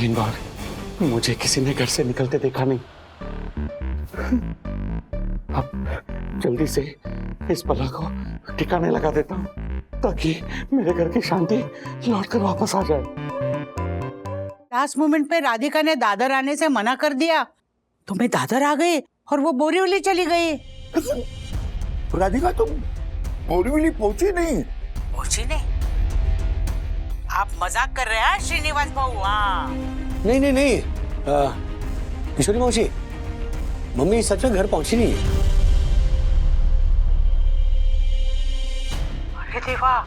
3 बार मुझे किसी ने घर से निकलते देखा नहीं। अब जल्दी से इस बला को ठिकाने लगा देता हूँ ताकि मेरे घर की शांति लौटकर वापस आ जाए। लास्ट मोमेंट पे राधिका ने दादर आने से मना कर दिया तो मैं दादर आ गई और वो बोरीवली चली गई। राधिका तुम बोरीवली पहुंची नहीं? पहुंची नहीं? आप मजाक कर रहे हैं श्रीनिवास भाऊ? हाँ नहीं नहीं नहीं, किशोरी मौसी, मम्मी सच में घर पहुंची नहीं है। अरे देवा,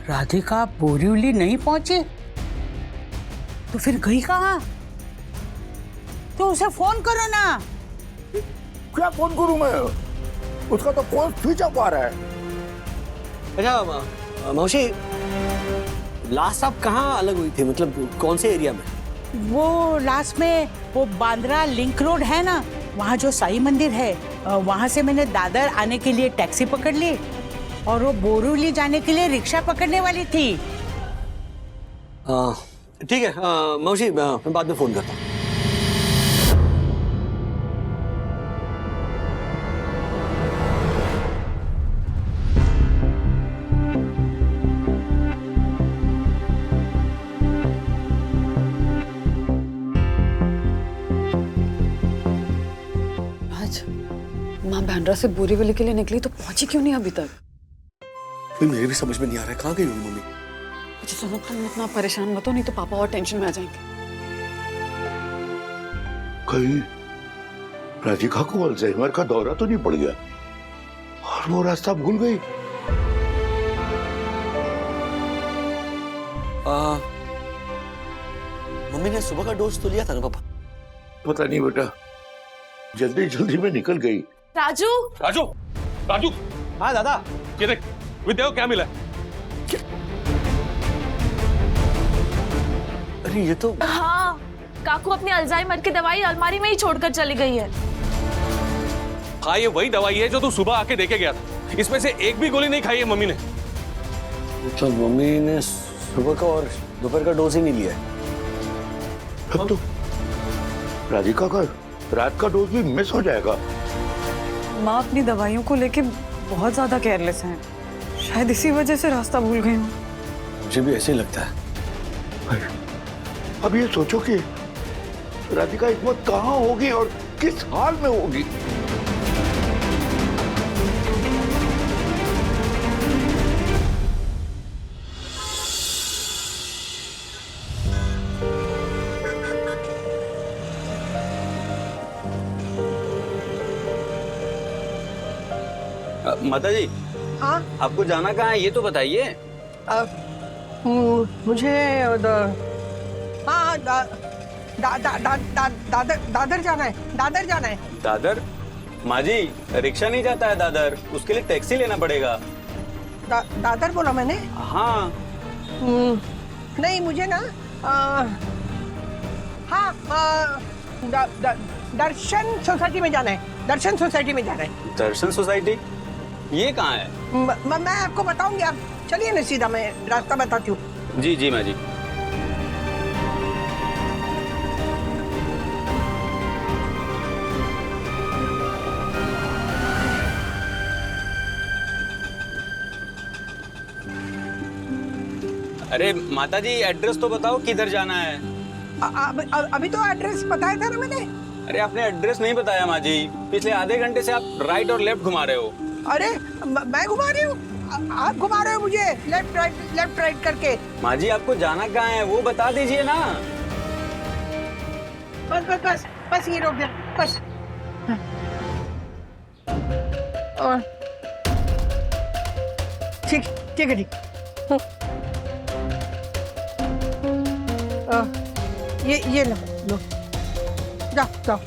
राधिका बोरीवली नहीं पहुंची तो फिर गई कहाँ? तो उसे फोन करो ना। क्या फोन करूं मैं? उसका तो फोन स्विच ऑफ आ रहा है। अच्छा मौसी, लास्ट आप कहाँ अलग हुई थी, मतलब कौन से एरिया में? वो लास्ट में वो बांद्रा लिंक रोड है ना, वहाँ जो साईं मंदिर है, वहाँ से मैंने दादर आने के लिए टैक्सी पकड़ ली और वो बोरीवली जाने के लिए रिक्शा पकड़ने वाली थी। ठीक है मौसी, मैं बाद में फोन करता हूँ। माँ बांद्रा से बोरीवली के लिए निकली तो पहुंची क्यों नहीं अभी तक? मेरे भी समझ में नहीं आ रहा है, कहाँ गई हुई मम्मी? अच्छा सुनो, तुम इतना परेशान मत हो, नहीं तो पापा और टेंशन में आ जाएंगे। कहीं राधिका को अल्जाइमर का दौरा तो नहीं पड़ गया और वो रास्ता भूल गई? मम्मी ने सुबह का डोज तो लिया था ना पापा? पता नहीं बेटा, जल्दी जल्दी में निकल गई। राजू, राजू, राजू। हाँ दादा। ये देख, विद्या को क्या मिला? अरे ये तो, हाँ, काकू अपनी अल्जाइमर की दवाई अलमारी में ही छोड़कर चली गई है। हाँ, ये वही दवाई है जो तू सुबह आके देके गया था। इसमें से एक भी गोली नहीं खाई है मम्मी ने। तो मम्मी ने सुबह का और दोपहर का डोज ही नहीं लिया है। अब तो राधिका का रात का डोज भी मिस हो जाएगा। माँ अपनी दवाइयों को लेके बहुत ज्यादा केयरलेस हैं, शायद इसी वजह से रास्ता भूल गई हूँ। मुझे भी ऐसे ही लगता है। अब ये सोचो कि राधिका इस वक्त कहाँ होगी और किस हाल में होगी। माता जी, हाँ? आपको जाना कहाँ है ये तो बताइए। मुझे हाँ दादर जाना है, दादर जाना है। दादर? माँ जी, रिक्शा नहीं जाता है दादर, उसके लिए टैक्सी लेना पड़ेगा। दादर बोला मैंने? हाँ। नहीं मुझे ना दर्शन सोसाइटी में जाना है, दर्शन सोसाइटी में जाना है। दर्शन सोसाइटी? ये कहाँ है? मैं आपको बताऊंगी, आप चलिए ना सीधा, मैं रास्ता बताती हूँ। जी जी माँ जी। अरे माता जी, एड्रेस तो बताओ किधर जाना है। अभी तो एड्रेस बताया था ना मैंने। अरे आपने एड्रेस नहीं बताया माँ जी, पिछले आधे घंटे से आप राइट और लेफ्ट घुमा रहे हो। अरे मैं घुमा रही हूँ, आप घुमा रहे हो मुझे लेफ्ट राइट करके। माँ जी, आपको जाना कहाँ है वो बता दीजिए ना। बस ये रोक दे, बस। और ठीक है ठीक। ये लो जाओ।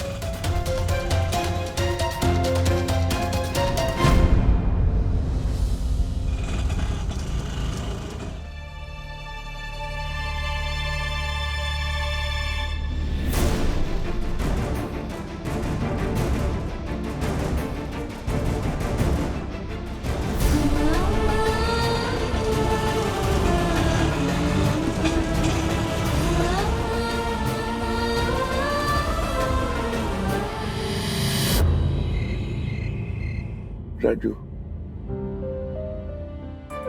राजू,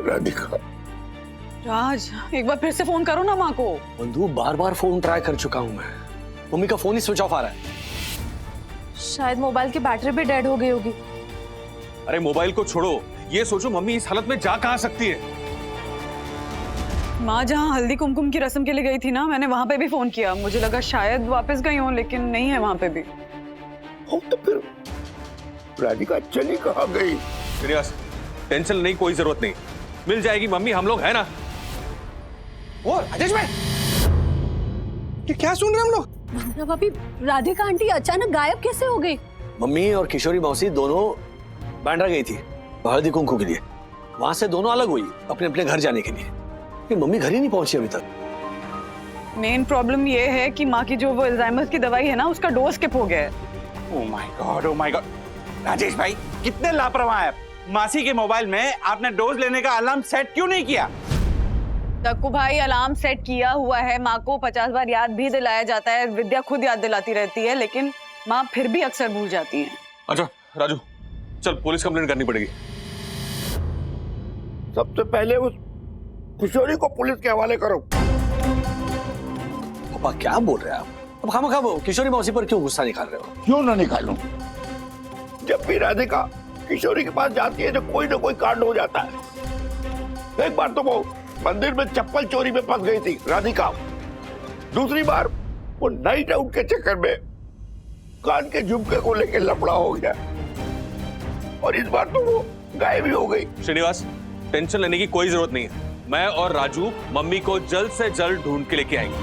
राधिका। राज, एक बार फिर से फोन करो ना माँ को। बंधु, बार बार फोन ट्राई कर चुका हूं मैं, मम्मी का फोन ही स्विच ऑफ आ रहा है। शायद मोबाइल की बैटरी भी डेड हो गई होगी। अरे मोबाइल को छोड़ो, ये सोचो मम्मी इस हालत में जा कहां सकती है। माँ जहाँ हल्दी कुमकुम की रस्म के लिए गई थी ना, मैंने वहां पे भी फोन किया। मुझे लगा शायद वापस गई हूँ, लेकिन नहीं है वहां पे भी। तो फिर राधिका चली कहाँ गई? श्रीनिवास, टेंशन नहीं, कोई जरूरत नहीं, मिल जाएगी मम्मी, हम लोग है ना। वो राजेश भाई, ये क्या सुन रहे हम लोग? भाभी, राधिका आंटी अचानक गायब कैसे हो गई? मम्मी और किशोरी मौसी दोनों बांद्रा गई थी हल्दी कुमकुम के लिए। वहां से दोनों अलग हुई अपने अपने घर जाने के लिए। ये मम्मी घर ही नहीं पहुंची अभी तक। मेन प्रॉब्लम ये है कि माँ की जो वो अल्जाइमर की दवाई है ना, उसका डोज स्किप हो गया है। ओह माय गॉड। राजेश भाई, कितने लापरवाह हैं आप। मासी के मोबाइल में आपने डोज लेने का अलार्म सेट क्यों नहीं किया? तक्कू भाई, अलार्म सेट किया हुआ है। माँ को 50 बार याद भी दिलाया जाता है, विद्या खुद याद दिलाती रहती है, लेकिन माँ फिर भी अक्सर भूल जाती है। अच्छा राजू, चल पुलिस कंप्लेंट करनी पड़ेगी। सबसे पहले उस किशोरी को पुलिस के हवाले करो। पापा क्या बोल रहे हैं आप? अब खामखा किशोरी मौसी पर क्यों गुस्सा निकाल रहे हो? क्यों ना निकालूं? जब भी राधिका किशोरी के पास जाती है तो कोई ना कोई कांड हो जाता है। एक बार तो वो मंदिर में चप्पल चोरी में फंस गई थी राधिका। दूसरी बार वो नाइट आउट के चक्कर में कान के झुमके को लेकर लफड़ा हो गया, और इस बार तो वो गायब ही हो गई। श्रीनिवास, टेंशन लेने की कोई जरूरत नहीं है, मैं और राजू मम्मी को जल्द से जल्द ढूंढ के लेके आएंगे।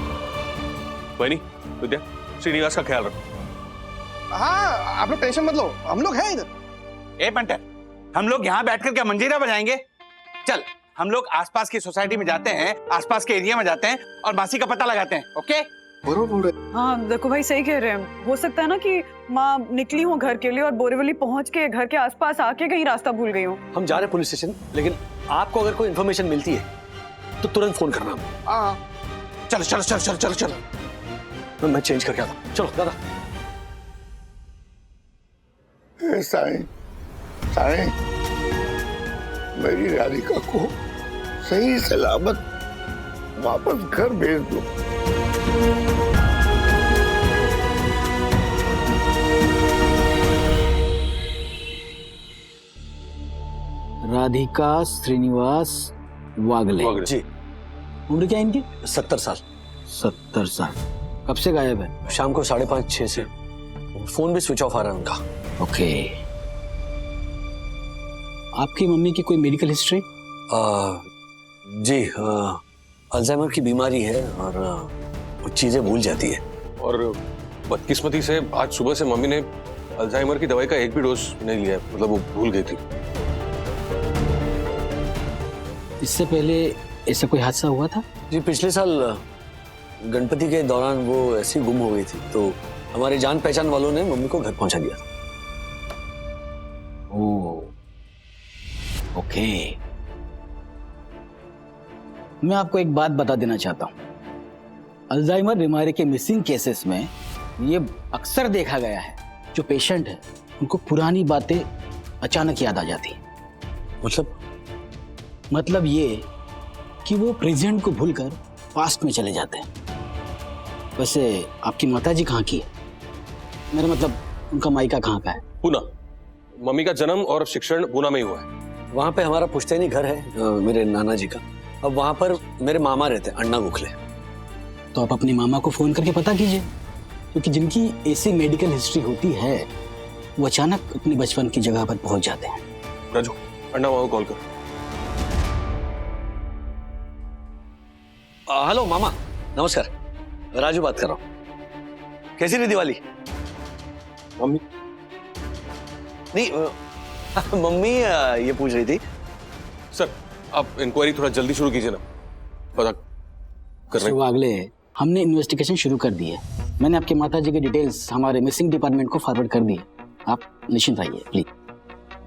कोई नहीं, विद्या, श्रीनिवास का ख्याल रखो। हाँ, आप लोग टेंशन मत लो, हम लोग हैं इधर। ए पंटर, हम लोग यहाँ बैठकर क्या मंजीरा बजाएंगे? चल, हम लोग आसपास की सोसाइटी में जाते हैं, आसपास के एरिया में जाते हैं और मासी का पता लगाते हैं। ओके? हाँ देखो भाई, सही कह रहे हैं। हो सकता है ना कि माँ निकली हो घर के लिए और बोरीवली पहुंच के घर के आसपास आके कहीं रास्ता भूल गई हो। हम जा रहे हैं पुलिस स्टेशन, लेकिन आपको अगर कोई इन्फॉर्मेशन मिलती है तो तुरंत फोन करना। हाँ, चलो चलो चलो चलो चलो चलो। मैं चेंज करके आता हूँ। चलो दादा। साईं, साईं, मेरी राधिका को सही सलामत वापस घर भेज दो। राधिका श्रीनिवास वागले जी। उम्र क्या है इनकी? 70 साल। 70 साल। कब से गायब है? शाम को 5:30-6 से। फोन भी स्विच ऑफ आ रहा है उनका। ओके। आपकी मम्मी की कोई मेडिकल हिस्ट्री? जी, अल्जाइमर की बीमारी है और कुछ चीजें भूल जाती है। और बदकिस्मती से आज सुबह से मम्मी ने अल्जाइमर की दवाई का एक भी डोज नहीं लिया, मतलब वो भूल गई थी। इससे पहले ऐसा कोई हादसा हुआ था? जी, पिछले साल गणपति के दौरान वो ऐसी गुम हो गई थी, तो हमारे जान पहचान वालों ने मम्मी को घर पहुंचा दिया। ओह, ओके। मैं आपको एक बात बता देना चाहता हूं। अल्जाइमर बीमारी के मिसिंग केसेस में ये अक्सर देखा गया है, जो पेशेंट है उनको पुरानी बातें अचानक याद आ जाती हैं। मतलब ये कि वो प्रेजेंट को भूलकर पास्ट में चले जाते हैं। वैसे आपकी माताजी कहाँ की है? मेरा मतलब उनका मायका कहाँ का है? पूना। मम्मी का जन्म और शिक्षण पूना में ही हुआ है। वहाँ पे हमारा पुश्तैनी घर है मेरे नाना जी का। अब वहाँ पर मेरे मामा रहते हैं, अण्णा गोखले। तो आप अपने मामा को फोन करके पता कीजिए, क्योंकि जिनकी ऐसी मेडिकल हिस्ट्री होती है वो अचानक अपने बचपन की जगह पर पहुंच जाते हैं। राजू, अण्णा मामा को कॉल कर। हेलो मामा, नमस्कार। राजू बात कर रहा हूँ। कैसी रही दिवाली? मम्मी नहीं, मम्मी ये पूछ रही थी। सर, आप इंक्वायरी थोड़ा जल्दी शुरू कीजिए ना, पता कर रहे हैं। वागले, हमने इन्वेस्टिगेशन शुरू कर दी है। मैंने आपके माताजी की डिटेल्स हमारे मिसिंग डिपार्टमेंट को फॉरवर्ड कर दी है। आप निश्चिंत रहिए प्लीज।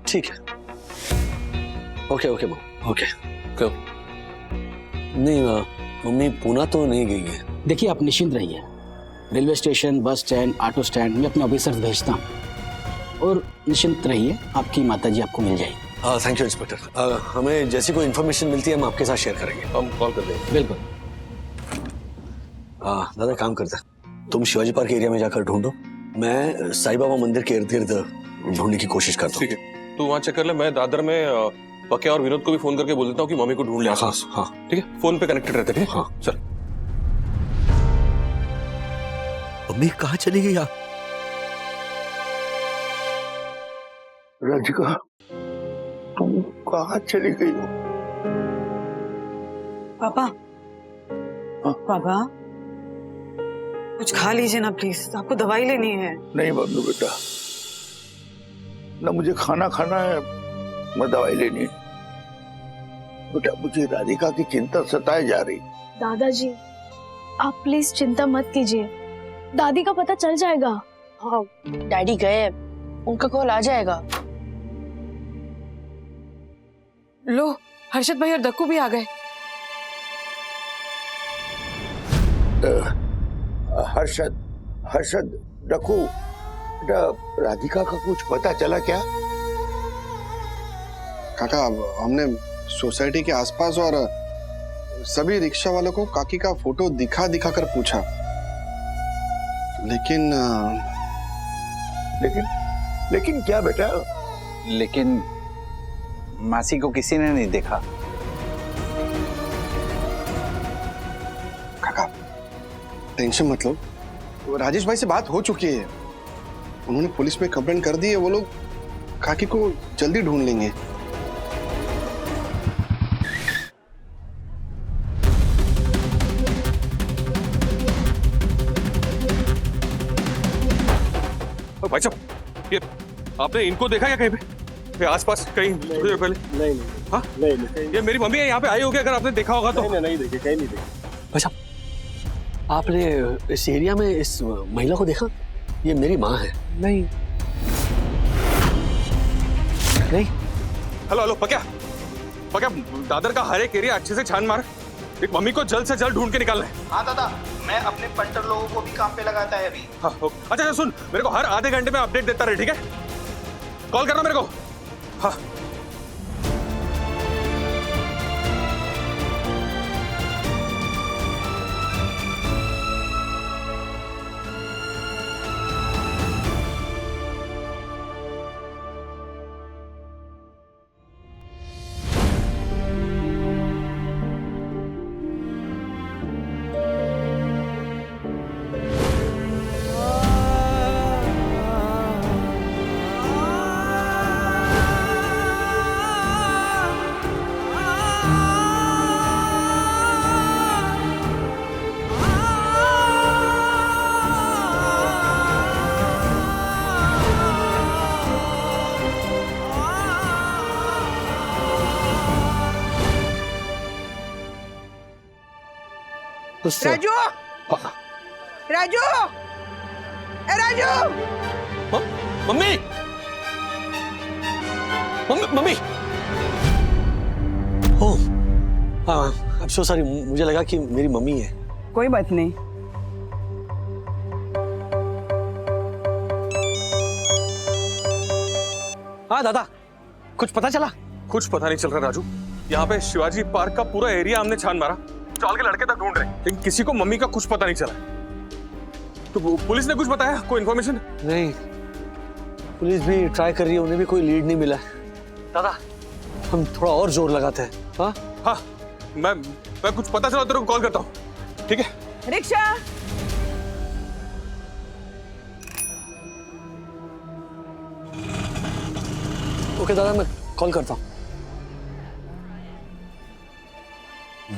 ठीक है। ओके ओके मम, ओके। क्यों? नहीं, मम्मी पूना तो नहीं गई है। देखिए, आप निश्चिंत रहिए। Railway station, bus stand, auto stand में अपने ऑफिसर्स भेजता हूँ, और निश्चिंत रहिए, आपकी माताजी आपको मिल जाएगी। Thank you inspector. हमें जैसी कोई इन्फॉर्मेशन मिलती है हम आपके साथ शेयर करेंगे। हम कॉल कर देंगे। बिल्कुल। दादा काम करता है, तुम शिवाजी पार्क एरिया में जाकर ढूंढो, मैं साईं बाबा मंदिर के इर्द गिर्द ढूंढने की कोशिश करता हूँ। ठीक है, तू वहाँ चेक कर ले। मैं दादर में पक्या और विनोद को भी फोन करके बोल देता हूँ कि मम्मी को ढूंढ ले। हाँ हाँ ठीक है, फोन पे कनेक्टेड रहते। ठीक है, हाँ। चल। मम्मी कहाँ चली गई आप? राधिका, तुम कहाँ चली गई हो? पापा, पापा कुछ खा लीजिए ना प्लीज, आपको दवाई लेनी है। नहीं बबलू बेटा, ना मुझे खाना खाना है न दवाई लेनी है। बेटा मुझे राधिका की चिंता सताए जा रही। दादाजी आप प्लीज चिंता मत कीजिए, दादी का पता चल जाएगा। हाँ डैडी गए, उनका कॉल आ जाएगा। लो हर्षद भाई और दक्कू भी आ गए। हर्षद डकू, बेटा राधिका का कुछ पता चला क्या? काका, हमने सोसाइटी के आसपास और सभी रिक्शा वालों को काकी का फोटो दिखा दिखा कर पूछा, लेकिन लेकिन क्या बेटा? लेकिन मासी को किसी ने नहीं देखा। काका टेंशन मत लो, राजेश भाई से बात हो चुकी है, उन्होंने पुलिस में कंप्लेंट कर दी है, वो लोग काकी को जल्दी ढूंढ लेंगे। भाई साहब, ये आपने इनको देखा क्या कहीं पे आसपास कहीं थोड़ी देर पहले? नहीं हाँ नहीं, ये मेरी मम्मी है, यहाँ पे आई होगी, अगर आपने देखा होगा तो। नहीं देखे, कहीं नहीं देखे। भाई साहब, आपने इस एरिया में इस महिला को देखा? ये मेरी माँ है। नहीं। हेलो हेलो, पक्या दादर का हर एक एरिया अच्छे से छान मार, एक मम्मी को जल्द से जल्द ढूंढ के निकालना है। हाँ दादा, मैं अपने पंटर लोगों को भी काम पे लगाता है अभी। हाँ अच्छा सुन, मेरे को हर आधे घंटे में अपडेट देता रहे, ठीक है? कॉल करना मेरे को। हाँ राजू, राजू, ए राजू, मम्मी, मम्मी, ओह, हाँ, I'm so sorry, मुझे लगा कि मेरी मम्मी है। कोई बात नहीं। हाँ दादा, कुछ पता चला? कुछ पता नहीं चल रहा राजू, यहाँ पे शिवाजी पार्क का पूरा एरिया हमने छान मारा, चाल के लड़के तक ढूंढ रहे, लेकिन किसी को मम्मी का कुछ पता नहीं चला। तो पुलिस ने कुछ बताया, कोई इन्फॉर्मेशन? नहीं, पुलिस भी ट्राई कर रही है, उन्हें भी कोई लीड नहीं मिला। दादा, हम थोड़ा और जोर लगाते हैं। हाँ हाँ, मैं कुछ पता चला तेरे को कॉल करता हूँ, ठीक है? रिक्शा। ओके दादा, मैं कॉल करता हूँ।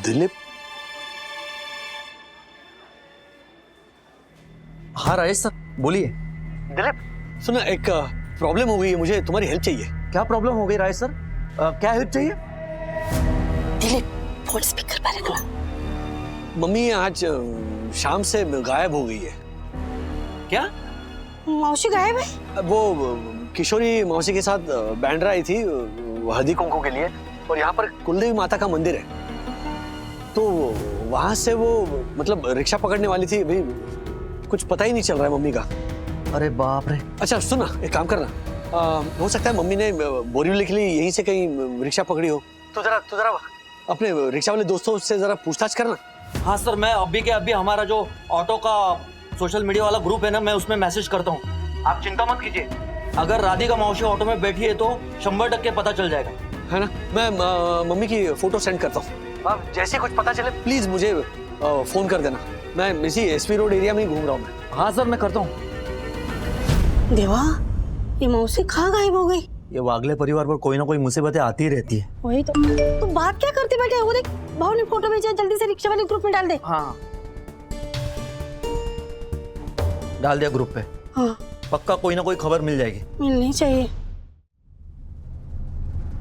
दिलीप? हाँ राजेश सर, बोलिए। दिलीप, सुनो, एक प्रॉब्लम हो गई है, मुझे तुम्हारी हेल्प चाहिए। क्या प्रॉब्लम हो गई राजेश सर? क्या हेल्प चाहिए? दिलीप, फोन स्पीकर पर रखना। मम्मी आज शाम से गायब हो गई है। क्या? मौसी गायब है? वो किशोरी मौसी के साथ बैंड्रा आई थी हल्दी कुंकू के लिए, और यहाँ पर कुलदेवी माता का मंदिर है, तो वहां से वो मतलब रिक्शा पकड़ने वाली थी। भाई कुछ पता ही नहीं चल रहा है मम्मी का। अरे बाप रे। अच्छा सुन ना, एक काम करना, हो सकता है मम्मी ने बोरीवली के लिए यहीं से कहीं रिक्शा पकड़ी हो। तू जरा अपने रिक्शा वाले दोस्तों से जरा पूछताछ करना। हाँ सर, मैं अभी के अभी हमारा जो ऑटो का सोशल मीडिया वाला ग्रुप है ना, मैं उसमें मैसेज करता हूँ। आप चिंता मत कीजिए, अगर राधिका मौसी ऑटो में बैठी है तो 100% पता चल जाएगा, है ना। मैं मम्मी की फोटो सेंड करता हूँ। अब जैसे कुछ पता चले प्लीज मुझे फोन कर देना। मैं इसी एसपी रोड एरिया में ही घूम रहा हूँ मैं। हाँ सर, मैं करता हूँ। देवा, ये मौसी कहाँ गायब हो गई? ये वागले परिवार पर कोई ना कोई मुसीबतें आती ही रहती है। वही तो बात क्या करते बैठे? वो देख, भाव ने फोटो भेजा, जल्दी से रिक्शा वाले ग्रुप में डाल दे। हाँ, डाल दिया ग्रुप पे। हाँ, पक्का कोई ना कोई खबर मिल जाएगी। मिलनी चाहिए।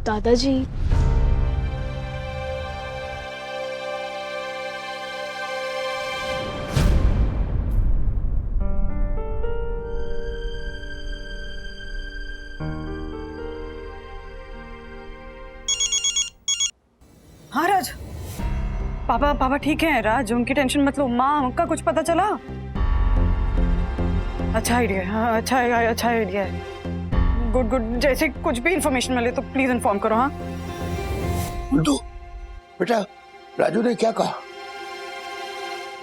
दादाजी, हाँ राज, पापा ठीक है राज, उनकी टेंशन मत लो। माँ का कुछ पता चला? अच्छा आइडिया है, हाँ अच्छा आइडिया है। गुड, जैसे कुछ भी इंफॉर्मेशन मिले तो प्लीज इन्फॉर्म करो। हाँ गुड्डू बेटा, राजू ने क्या कहा?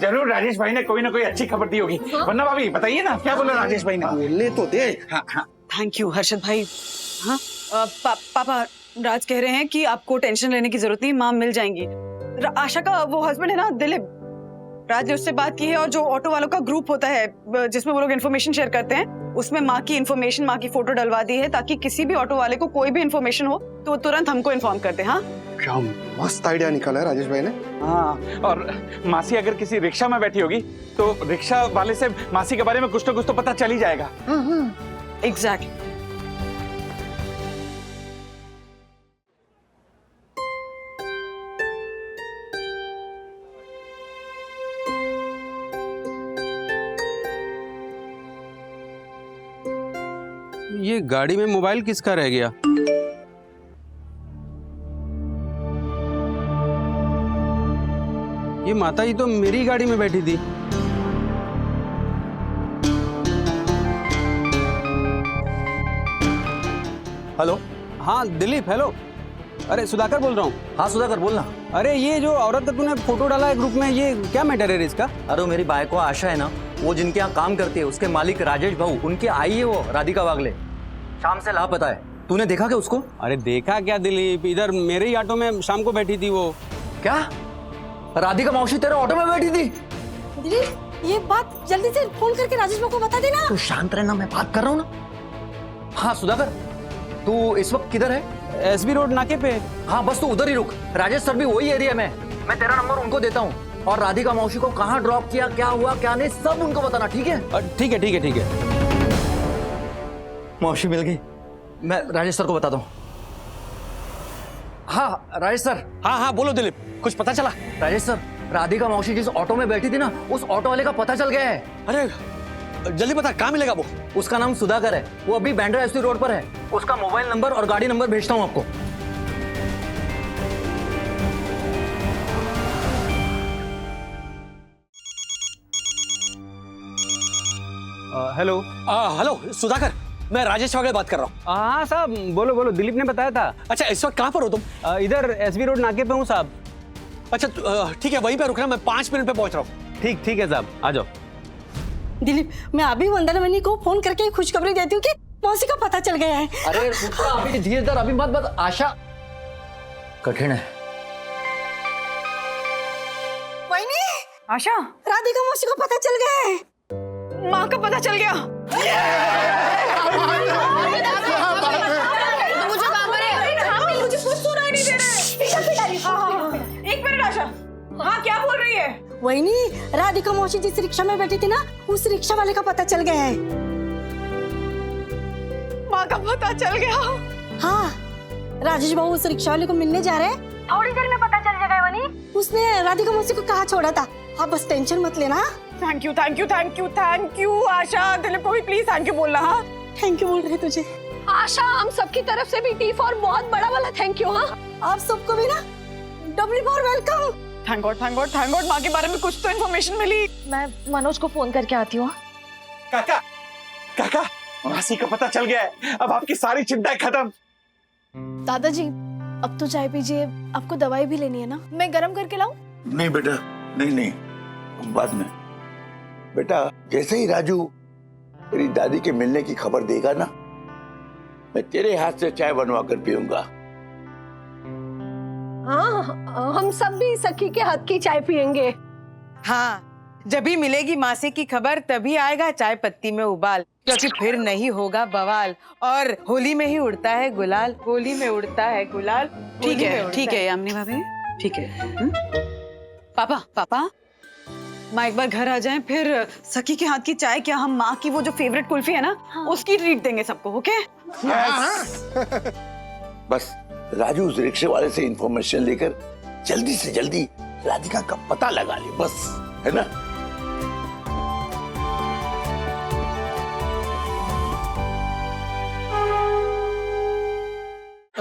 जरूर राजेश भाई ने कोई ना कोई अच्छी खबर दी होगी। वरना भाभी बताइए ना क्या बोला राजेश भाई ने। बोलने तो दे। हाँ हाँ, थैंक यू हर्षद भाई। हाँ पापा, राज कह रहे हैं कि आपको टेंशन लेने की जरूरत नहीं, माँ मिल जाएंगी। आशा का वो हस्बैंड है ना दिलीप, राज ने उससे बात की है और जो ऑटो वालों का ग्रुप होता है जिसमें वो लोग इन्फॉर्मेशन शेयर करते हैं, उसमें माँ की इन्फॉर्मेशन, माँ की फोटो डलवा दी है ताकि किसी भी ऑटो वाले को कोई भी इन्फॉर्मेशन हो तो तुरंत हमको इन्फॉर्म करते हैं। हाँ, क्या मस्त आइडिया निकाला है राजेश भाई ने। हाँ, और मासी अगर किसी रिक्शा में बैठी होगी तो रिक्शा वाले से मासी के बारे में कुछ ना कुछ तो पता चल ही जाएगा। एग्जैक्टली। ये गाड़ी में मोबाइल किसका रह गया? ये माता जी तो मेरी गाड़ी में बैठी थी। हेलो। हाँ दिलीप, हेलो। अरे सुधाकर बोल रहा हूँ। हाँ सुधाकर, बोलना। अरे ये जो औरत का तूने फोटो डाला है ग्रुप में, ये क्या मैटर है इसका? अरे मेरी बाइको आशा है ना, वो जिनके यहाँ काम करती है, उसके मालिक राजेश भाऊ, उनकी आई है वो राधिका वागले, शाम से लापता है। तूने देखा क्या उसको? अरे देखा क्या दिलीप, इधर मेरे ही ऑटो में शाम को बैठी थी वो। क्या राधिका मौसी तेरे ऑटो में बैठी थी? दिलीप, ये बात जल्दी से फोन करके राजेश को बता देना। तू शांत रहना, मैं बात कर रहा हूँ ना। हाँ सुधाकर, तू इस वक्त किधर है? एसबी रोड नाके पे। हाँ बस तू उधर ही रुक, राजेश सर भी वही एरिया में। मैं तेरा नंबर उनको देता हूँ और राधिका मौसी को कहाँ ड्रॉप किया, क्या हुआ क्या नहीं, सब उनको बताना। ठीक है? ठीक है। मौसी मिल गई, मैं राजेश सर को बताता हूँ। हाँ राजेश सर। हाँ बोलो दिलीप, कुछ पता चला? राजेश सर, राधिका मौसी जिस ऑटो में बैठी थी ना, उस ऑटो वाले का पता चल गया है। अरे जल्दी बता, कहाँ मिलेगा वो? उसका नाम सुधाकर है, वो अभी बैंड्रा एसपी रोड पर है। उसका मोबाइल नंबर और गाड़ी नंबर भेजता हूँ आपको। हेलो सुधाकर, मैं राजेश वागले बात कर रहा हूँ। हाँ साहब, बोलो, दिलीप ने बताया था। अच्छा, इस वक्त कहाँ पर हो तुम? इधर एसबी रोड नाके पे हूँ साहब। अच्छा ठीक है, वहीं पे रुकना, मैं 5 मिनट पे पहुंच रहा हूँ। ठीक है साहब, आ जाओ। दिलीप, मैं अभी वंदना मनी को फोन करके खुशखबरी देती हूँ कि मौसी का पता चल गया है। अरे अभी धीरे धीरे, अभी मत। आशा कठिन है। वहीनी, आशा, राधिका मौसी को पता चल गया है। माँ का पता चल गया। मुझे कुछ सुनाई नहीं दे रहा है। एक मिनट आशा, हाँ क्या बोल रही है? वहीनी, राधिका मौसी जिस रिक्शा में बैठी थी ना, उस रिक्शा वाले का पता चल गया है। माँ का पता चल गया? हाँ, राजेश बाबू उस रिक्शा वाले को मिलने जा रहे हैं, थोड़ी देर में पता चल जाएगा। वहीनी, उसने राधिका मौसी को कहाँ छोड़ा था। आप बस टेंशन मत लेना। थैंक यू आशा। दिलीप को भी प्लीज थैंक यू बोलना। हाँ, थैंक यू बोल रहे तुझे। आशा, हम सबकी तरफ से भी टी फॉर बहुत बड़ा वाला थैंक यू। हाँ, आप सबको भी ना double for welcome. Thank God माँ के बारे में कुछ तो इन्फॉर्मेशन मिली। मैं मनोज को फोन करके आती हूँ। काका मासी का पता चल गया है, अब आपकी सारी चिंताएं खत्म। दादाजी अब तो चाय पीजिए, आपको दवाई भी लेनी है ना, मैं गरम करके लाऊं? नहीं बेटा, नहीं नहीं, बाद में। बेटा जैसे ही राजू तेरी दादी के मिलने की खबर देगा ना, मैं तेरे हाथ से चाय बनवा कर पीऊंगा। हाँ, हम सब भी सखी के हाथ की चाय पियेंगे। हाँ, जब भी मिलेगी मासी की खबर तभी आएगा चाय पत्ती में उबाल, क्योंकि फिर नहीं होगा बवाल। और होली में ही उड़ता है गुलाल, होली में उड़ता है गुलाल। ठीक है यामिनी भाभी, ठीक है। पापा पापा, माँ एक बार घर आ जाएं, फिर सखी के हाथ की चाय क्या, हम माँ की वो जो फेवरेट कुल्फी है ना, उसकी ट्रीट देंगे सबको। ओके? बस राजू उस रिक्शे वाले से इंफॉर्मेशन लेकर जल्दी से जल्दी राधिका का पता लगा ले, बस, है ना?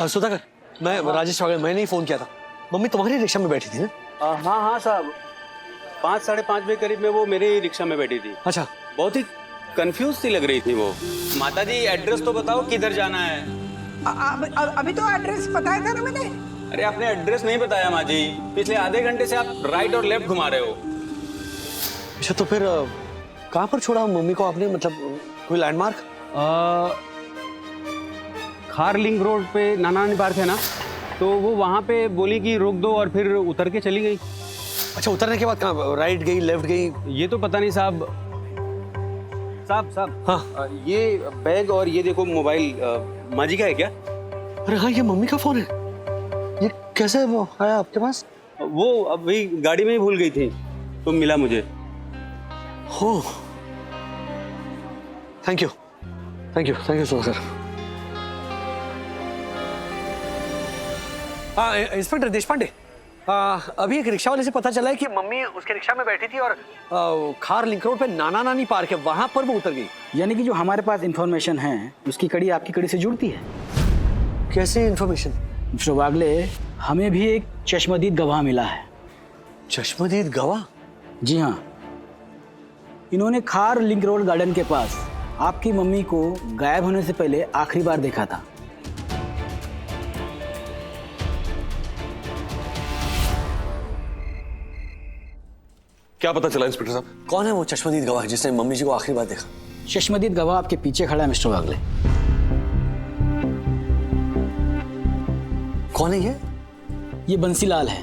सुधाकर, मैं राजेश वागले, मैंने ही फोन किया था। मम्मी तुम्हारी रिक्शा में बैठी थी ना? हाँ हाँ साहब, 5 साढ़े 5 बजे करीब में वो मेरे ही रिक्शा में बैठी थी। अच्छा। बहुत ही कंफ्यूज सी लग रही थी वो। माता जी एड्रेस तो बताओ किधर जाना है। अभी तो एड्रेस बताया था ना मैंने। अरे आपने एड्रेस नहीं बताया माँ जी, पिछले आधे घंटे से आप राइट और लेफ्ट घुमा रहे हो। अच्छा, तो फिर कहाँ पर छोड़ा मम्मी को आपने, मतलब कोई लैंडमार्क? खार लिंक रोड पे नाना नानी पार्क है ना, तो वो वहाँ पे बोली कि रोक दो और फिर उतर के चली गई। अच्छा, उतरने के बाद कहाँ, राइट गई लेफ्ट गई? ये तो पता नहीं साहब। साहब हाँ, ये बैग और ये देखो मोबाइल माँ जी का है क्या? अरे हाँ, ये मम्मी का फोन है। ये कैसे वो आया आपके पास? वो अभी गाड़ी में ही भूल गई थी तो मिला मुझे। हो, thank you sir. Inspector Deshpande, अभी एक रिक्शा वाले से पता चला है कि मम्मी उसके रिक्शा में बैठी थी और खार लिंक रोड पे नाना नानी पार्क है, वहां पर वो उतर गई। यानी कि जो हमारे पास इंफॉर्मेशन है उसकी कड़ी आपकी कड़ी से जुड़ती है। कैसी इंफॉर्मेशन? मिस्टर वागले, हमें भी एक चश्मदीद गवाह मिला है। चश्मदीद गवाह? जी हाँ, इन्होंने खार लिंक रोड गार्डन के पास आपकी मम्मी को गायब होने से पहले आखिरी बार देखा था। क्या पता चला इंस्पेक्टर साहब? कौन है वो चश्मदीद गवाह जिसने मम्मी जी को आखिरी बार देखा? चश्मदीद गवाह आपके पीछे खड़ा है मिस्टर वागले। कौन है ये? ये बंसीलाल है,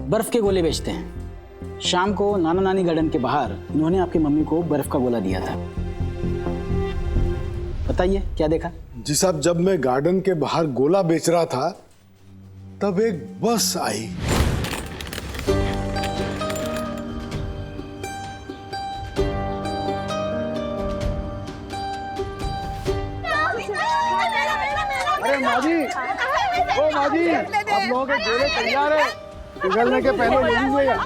बर्फ के गोले बेचते हैं। शाम को नाना नानी गार्डन के बाहर इन्होंने आपकी मम्मी को बर्फ का गोला दिया था। बताइए क्या देखा? जी साहब, जब मैं गार्डन के बाहर गोला बेच रहा था तब एक बस आई। अरे माजी, ओ माजी, आप लोगों के गोले तैयार है, पिघलने के पहले ले लीजिएगा।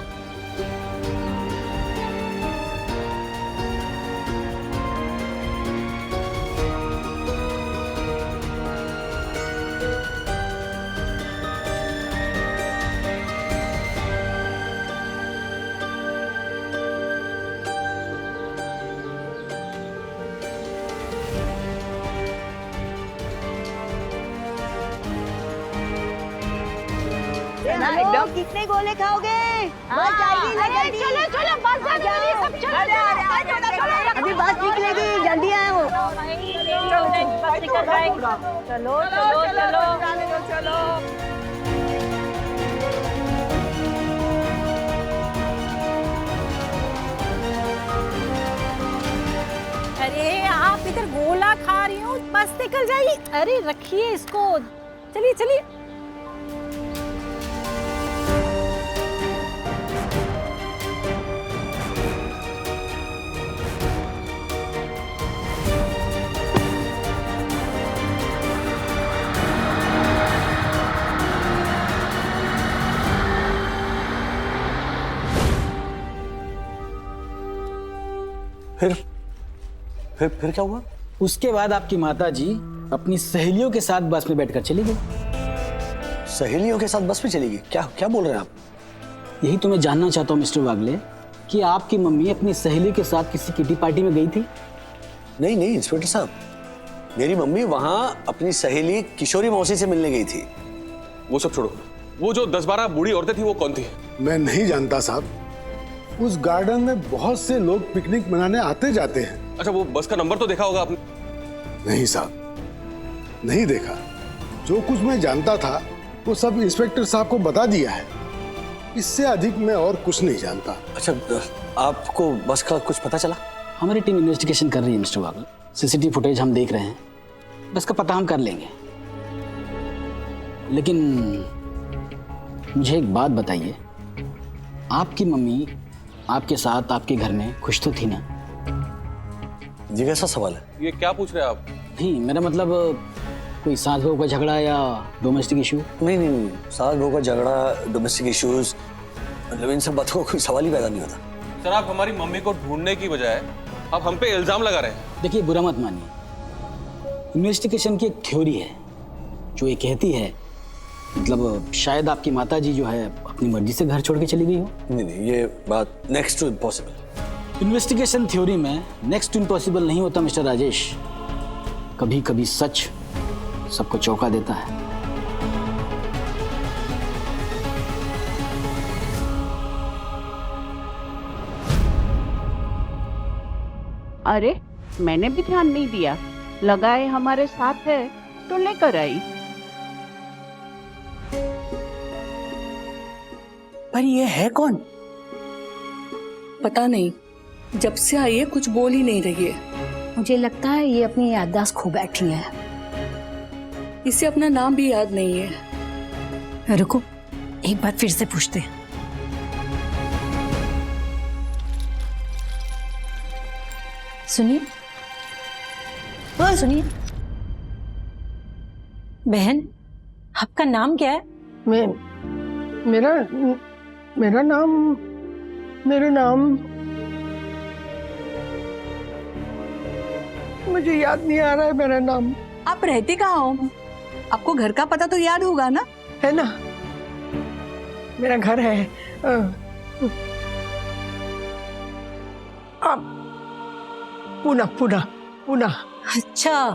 एकदम कितने गोले खाओगे? बस जाएगी, चलो चलो, बस जाएगी, सब चलो, अभी बस निकलेगी, जल्दी आओ। चलो चलो चलो। अरे आप इधर गोला खा रही हो, बस निकल जाएगी। अरे रखिए इसको, चलिए चलिए। फिर क्या हुआ? उसके बाद आपकी माता जी अपनी सहेलियों के साथ बस में बैठकर चली गई। सहेलियों के साथ बस में चली गई? क्या बोल रहे हैं आप? यही तो मैं जानना चाहता हूँ मिस्टर वागले कि आपकी मम्मी अपनी सहेली के साथ किसी किटी पार्टी में गई थी? नहीं नहीं इंस्पेक्टर साहब, मेरी मम्मी वहां अपनी सहेली किशोरी मौसी से मिलने गई थी। वो सब छोड़ो, वो जो 10-12 बूढ़ी औरतें थी वो कौन थी? मैं नहीं जानता साहब। उस गार्डन में बहुत से लोग पिकनिक मनाने आते जाते हैं। अच्छा, वो बस का नंबर तो देखा होगा आपने? नहीं साहब, नहीं देखा। जो कुछ मैं जानता था वो सब इंस्पेक्टर साहब को बता दिया है। इससे अधिक मैं और कुछ नहीं जानता। अच्छा, आपको बस का कुछ पता चला? हमारी टीम इन्वेस्टिगेशन कर रही है मिस्टर वागल। सीसीटीवी फुटेज हम देख रहे हैं, बस का पता हम कर लेंगे। लेकिन मुझे एक बात बताइए, आपकी मम्मी आपके साथ आपके घर में खुश तो थी ना? ये कैसा सवाल है? ये क्या पूछ रहे हैं आप? नहीं, मेरा मतलब कोई सास बहू का झगड़ा या डोमेस्टिक इशू? नहीं नहीं, सास बहू का झगड़ा, डोमेस्टिक इश्यूज, मतलब इन सब बातों का कोई सवाल ही पैदा नहीं होता। सर, आप हमारी मम्मी को ढूंढने की बजाय आप हम पे इल्जाम लगा रहे हैं। देखिए, बुरा मत मानिए। इन्वेस्टिगेशन की एक थ्योरी है जो ये कहती है, मतलब शायद आपकी माता जी जो है अपनी मर्जी से घर छोड़ के चली गई हो। नहीं नहीं, ये बात next to impossible. Investigation theory में नेक्स्ट टू इम्पॉसिबल नहीं होता मिस्टर राजेश। कभी कभी सच सबको चौंका देता है। अरे, मैंने भी ध्यान नहीं दिया। लगाए हमारे साथ है तो लेकर आई। पर ये है कौन? पता नहीं, जब से आई है कुछ बोल ही नहीं रही है। मुझे लगता है ये अपनी याददाश्त खो बैठी है। इसे अपना नाम भी याद नहीं है। रुको, एक बार फिर से पूछते हैं। सुनिए, ओ सुनिए। बहन, आपका नाम क्या है? मेरा नाम मुझे याद नहीं आ रहा है मेरा नाम। आप रहते कहाँ हो? आपको घर का पता तो याद होगा ना? है ना, मेरा घर है पूना। अच्छा,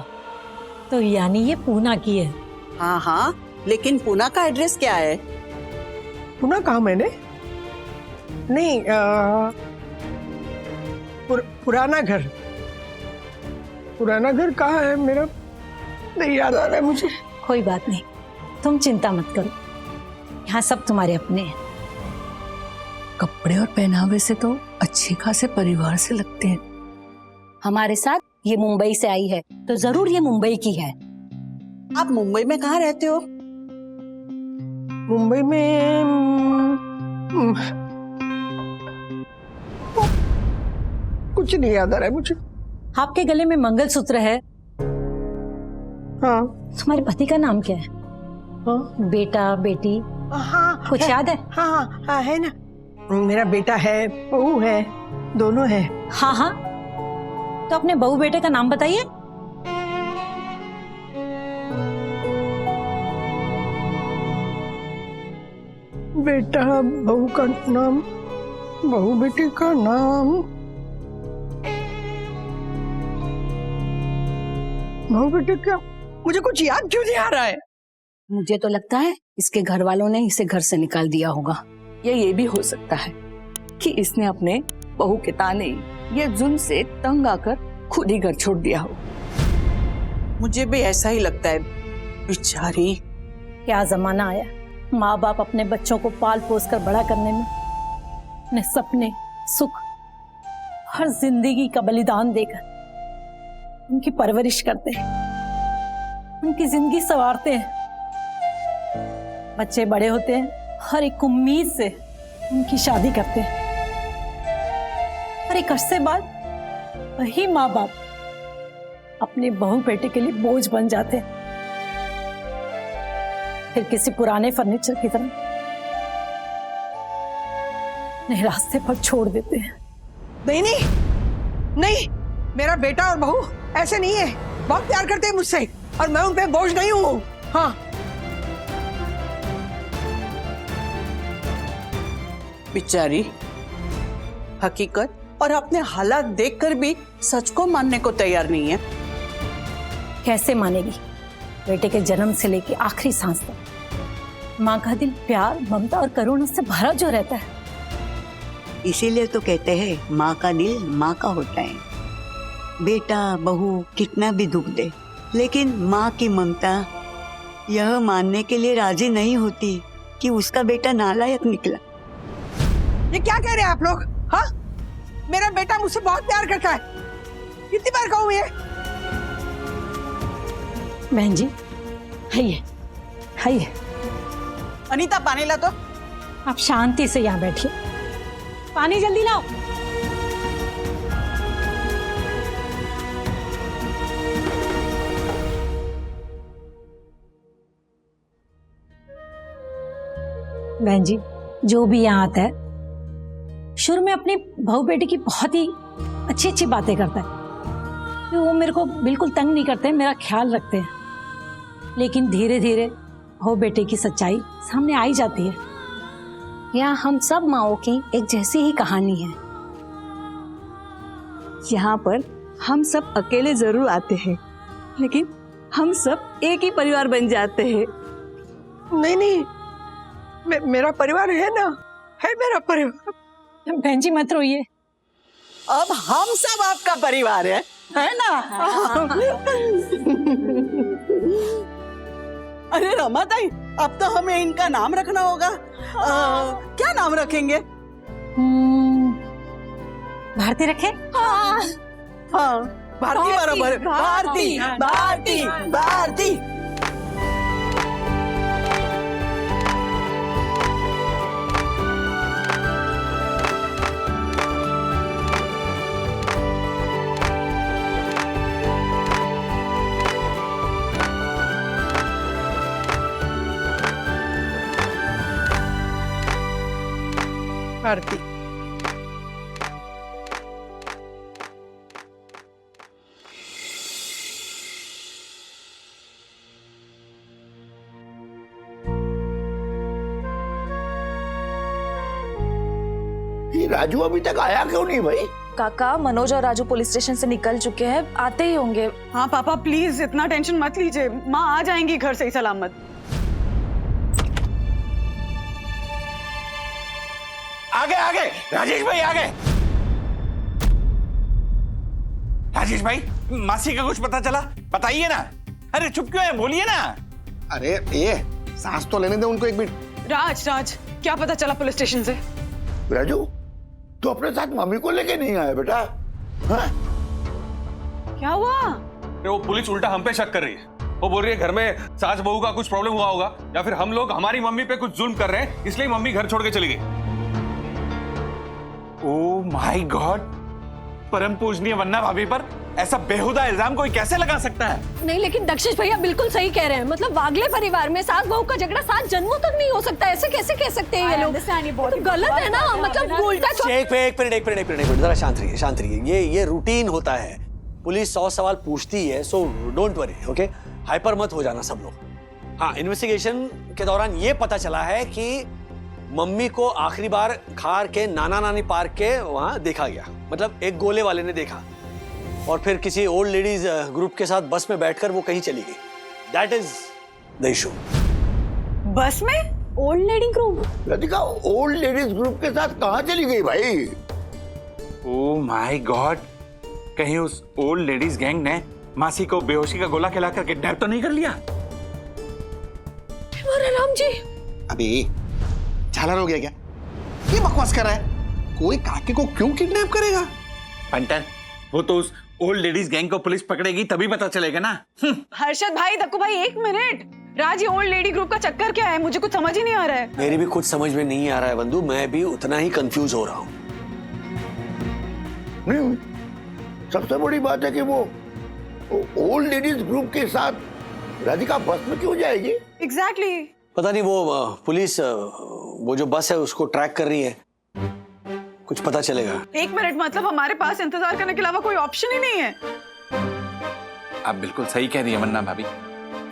तो यानी ये पूना की है। हाँ हाँ, लेकिन पूना का एड्रेस क्या है? पूना कहा मैंने? नहीं, पुराना घर कहाँ है मेरा? नहीं याद आ रहा है मुझे। कोई बात नहीं, तुम चिंता मत करो, यहाँ सब तुम्हारे अपने हैं। कपड़े और पहनावे से तो अच्छे खासे परिवार से लगते हैं। हमारे साथ ये मुंबई से आई है तो जरूर ये मुंबई की है। आप मुंबई में कहाँ रहते हो? मुंबई में कुछ नहीं याद आ रहा है मुझे। आपके गले में मंगलसूत्र है। हाँ। तुम्हारे पति का नाम क्या है? हाँ। बेटा बेटी? हाँ, कुछ याद है? हाँ है ना, मेरा बेटा है, बहू है, दोनों है। हाँ हाँ, तो अपने बहू बेटे का नाम बताइए। बेटा बहू का नाम, बहू बेटे का नाम, बहू बेटे का मुझे कुछ याद क्यों नहीं आ रहा है? मुझे तो लगता है इसके घर वालों ने इसे घर से निकाल दिया होगा। या ये भी हो सकता है कि इसने अपने बहू के ताने या जुल्म से तंग आकर खुद ही घर छोड़ दिया हो। मुझे भी ऐसा ही लगता है। बेचारी। क्या जमाना आया, माँ बाप अपने बच्चों को पाल पोस कर बड़ा करने में अपने सपने, सुख, हर जिंदगी का बलिदान देकर उनकी परवरिश करते हैं, उनकी जिंदगी संवारते हैं। बच्चे बड़े होते हैं, हर एक उम्मीद से उनकी शादी करते हैं, और एक अरसे बाद वही माँ बाप अपने बहू बेटे के लिए बोझ बन जाते हैं, फिर किसी पुराने फर्नीचर की तरह नए रास्ते पर छोड़ देते हैं। नहीं, मेरा बेटा और बहू ऐसे नहीं है। बहुत प्यार करते हैं मुझसे और मैं उन पे बोझ नहीं हूँ। हाँ। बेचारी, हकीकत और अपने हालात देखकर भी सच को मानने को तैयार नहीं है। कैसे मानेगी? बेटे के जन्म से लेके आखिरी सांस तक माँ का दिल प्यार, ममता और करुणा से भरा जो रहता है। इसीलिए तो कहते हैं माँ का दिल माँ का होता है। बेटा बहू कितना भी दुख दे, लेकिन माँ की ममता यह मानने के लिए राजी नहीं होती कि उसका बेटा नालायक निकला। ये क्या कह रहे हैं आप लोग? हाँ, मेरा बेटा मुझसे बहुत प्यार करता है। कितनी बार कहूँ ये? बहन जी, है अनीता, पानी ला तो। आप शांति से यहाँ बैठिए, पानी जल्दी लाओ। बहन जी, जो भी यहाँ आता है शुरू में अपनी बहू बेटी की बहुत ही अच्छी अच्छी बातें करता है, कि वो मेरे को बिल्कुल तंग नहीं करते, मेरा ख्याल रखते हैं। लेकिन धीरे धीरे बहू बेटे की सच्चाई सामने आई जाती है। यहाँ हम सब माँओं की एक जैसी ही कहानी है। यहाँ पर हम सब अकेले जरूर आते हैं, लेकिन हम सब एक ही परिवार बन जाते हैं। नहीं नहीं, मेरा परिवार है ना, है मेरा परिवार। बहन जी मत रोइए, अब हम सब आपका परिवार है ना? अरे रमा ताई, अब तो हमें इनका नाम रखना होगा। क्या नाम रखेंगे? भारती रखे? हाँ, भारती बराबर। भारती भारती भारती। भारती। ये राजू अभी तक आया क्यों नहीं भाई? काका, मनोज और राजू पुलिस स्टेशन से निकल चुके हैं, आते ही होंगे। हाँ पापा, प्लीज इतना टेंशन मत लीजिए, माँ आ जाएंगी घर सही सलामत। आगे राजेश भाई आ गए। राजेश भाई, मासी का कुछ पता चला? बताइए ना। अरे चुप क्यों है, बोलिए ना। अरे ये सांस तो लेने दे उनको एक मिनट। राज, क्या पता चला पुलिस स्टेशन से? राजू, तू अपने साथ मम्मी को लेके नहीं आया बेटा? हाँ? क्या हुआ? वो पुलिस उल्टा हम पे शक कर रही है। वो बोल रही है घर में सास बहू का कुछ प्रॉब्लम हुआ होगा, या फिर हम लोग हमारी मम्मी पे कुछ जुल्म कर रहे हैं, इसलिए मम्मी घर छोड़ के चली गई। ओह माय गॉड, परम पूजनीय वन्ना भाभी पर ऐसा बेहुदा इल्जाम कोई कैसे लगा सकता है? नहीं, लेकिन दक्षिश भैया बिल्कुल सही कह रहे हैं। मतलब वागले परिवार में सास बहू का झगड़ा 7 जन्मों तक नहीं हो सकता। ऐसे कैसे कह सकते हैं ये लोग? तो गलत है ना, मतलब उल्टा। एक मिनट, जरा शांत रहिए। ये रूटीन होता है। पुलिस 100 सवाल पूछती है, so don't worry, okay? Hyper मत हो जाना सब लोग। हाँ, इन्वेस्टिगेशन के दौरान ये पता चला है कि मम्मी को आखिरी बार खार के नाना नानी पार्क के वहां देखा गया। मतलब एक गोले वाले ने देखा, और फिर किसी ओल्ड लेडीज ग्रुप के साथ बस में बैठकर वो कहीं चली गई। That is the issue. बस में old lady group? Radhika, old ladies group के साथ कहाँ चली गई भाई? ओह माय गॉड, कहीं उस ओल्ड लेडीज गैंग ने मासी को बेहोशी का गोला खिलाकर किडनैप तो नहीं कर लिया? राम जी, अभी झालर हो गया क्या? ये बकवास कर रहा है। कोई काके को क्यों किडनैप करेगा? पंटर, वो तो उस ओल्ड लेडीज गैंग को पुलिस पकड़ेगी तभी पता चलेगा ना। हर्षद भाई, दक्कू भाई, 1 मिनट। राज, ये ओल्ड लेडी ग्रुप का चक्कर क्या है? मुझे कुछ समझ ही नहीं आ रहा है। मेरी भी कुछ समझ में नहीं आ रहा है बंधु, मैं भी उतना ही कंफ्यूज हो रहा हूँ। नहीं, सबसे बड़ी बात है कि वो ओल्ड लेडीज ग्रुप के साथ राधिका बस में क्यों जाएगी? एग्जैक्टली। पता नहीं, वो पुलिस वो जो बस है उसको ट्रैक कर रही है, कुछ पता चलेगा। 1 मिनट, मतलब हमारे पास इंतजार करने के अलावा कोई ऑप्शन ही नहीं है। आप बिल्कुल सही कह रही है वन्ना भाभी।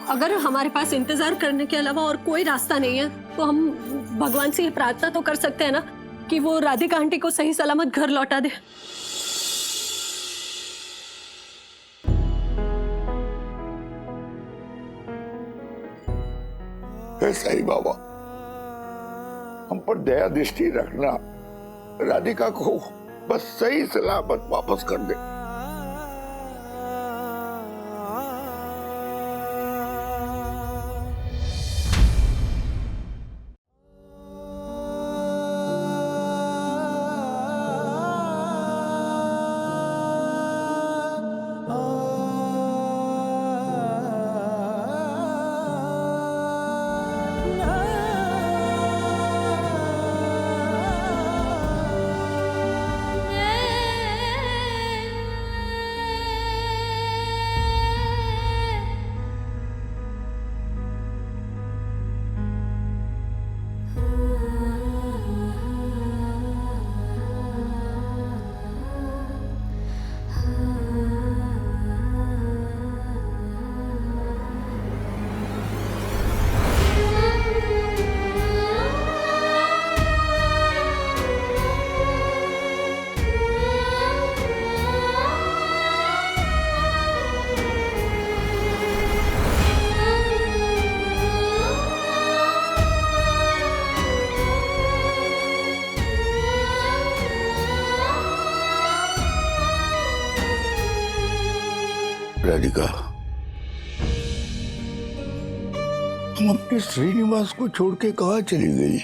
अगर हमारे पास इंतजार करने के अलावा और कोई रास्ता नहीं है, तो हम भगवान से ये प्रार्थना तो कर सकते हैं ना कि वो राधिका आंटी को सही सलामत घर लौटा दे। हे साईं बाबा, हम पर दया दृष्टि रखना, राधिका को बस सही सलामत वापस कर दे। राधिका, तुम अपने श्रीनिवास को छोड़ के कहाँ चली गई?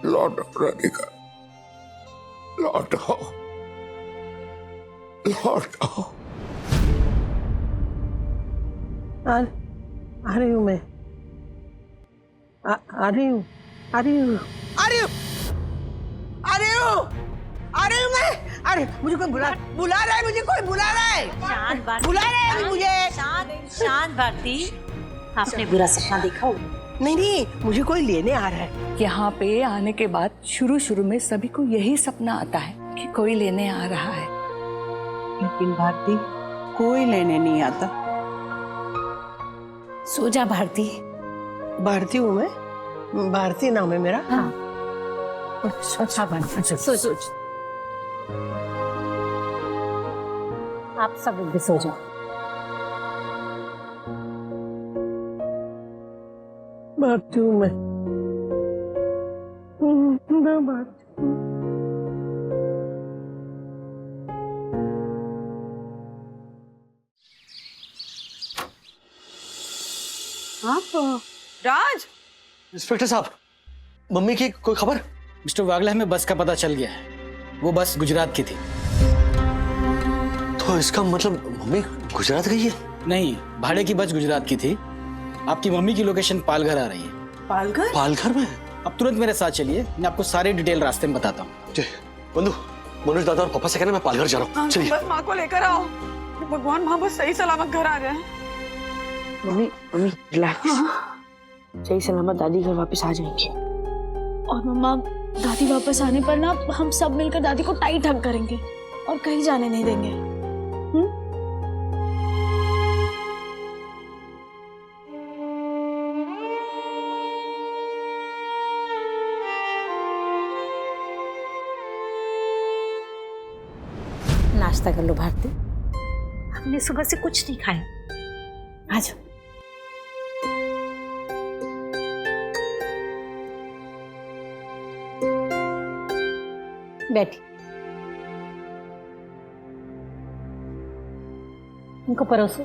लौट आओ राधिका, लौट आओ, लौट आओ। आ रही हूँ मैं, आ रही हूँ, आ रही हूँ, आ रही हूँ, आ रही हूँ, आ रही हूँ मैं। अरे मुझे कोई बुला रहा है, मुझे कोई बुला रहा है, बुला रहा है मुझे। शांत भारती, आपने बुरा सपना देखा हो? नहीं नहीं, मुझे कोई लेने आ रहा है। यहाँ पे आने के बाद शुरू में सभी को यही सपना आता है कि कोई लेने आ रहा है, लेकिन भारती कोई लेने नहीं आता। सो जा भारती। भारती हूँ मैं, भारती नाम है मेरा। हाँ, अच्छा भारती, सोच। आप सब भी सो जाओ। भारती हूँ मैं, आप राज? इंस्पेक्टर साहब, मम्मी की कोई खबर? मिस्टर वागले, हमें बस का पता चल गया है। वो बस गुजरात की थी। तो इसका मतलब मम्मी गुजरात गई है? नहीं, भाड़े की बस गुजरात की थी। आपकी मम्मी की लोकेशन पालघर आ रही है। पालघर? पालघर में? अब तुरंत मेरे साथ चलिए, मैं आपको सारी डिटेल रास्ते में बताता हूँ। बंधु, मनोज दादा और पापा से कहना मैं पालघर जा रहा हूँ। चलिए। बस माँ को लेकर आओ, भगवान माँ बस सही सलामत घर आ जाए। मम्मी रिलैक्स, सही सलामत दादी घर वापस आ जाएंगे। और मम्मा, दादी वापस आने पर ना हम सब मिलकर दादी को टाइट हग करेंगे और कहीं जाने नहीं देंगे। नाश्ता कर लो भारती, हमने सुबह से कुछ नहीं खाया। आ जाओ। बैठी, इनको परोसो।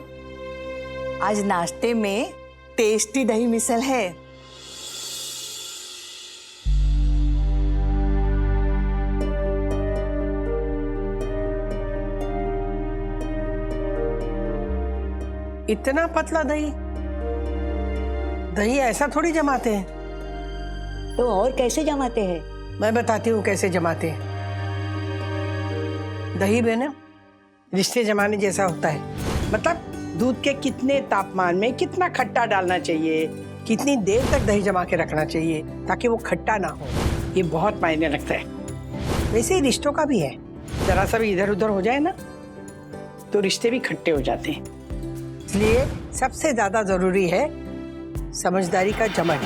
आज नाश्ते में टेस्टी दही मिसल है। इतना पतला दही? दही ऐसा थोड़ी जमाते हैं। तो और कैसे जमाते हैं? मैं बताती हूँ कैसे जमाते हैं। दही में ना रिश्ते जमाने जैसा होता है। मतलब दूध के कितने तापमान में कितना खट्टा डालना चाहिए, कितनी देर तक दही जमा के रखना चाहिए ताकि वो खट्टा ना हो, ये बहुत मायने रखता है। वैसे ही रिश्तों का भी है, जरा सा भी इधर उधर हो जाए ना तो रिश्ते भी खट्टे हो जाते हैं। इसलिए सबसे ज्यादा जरूरी है समझदारी का जमन।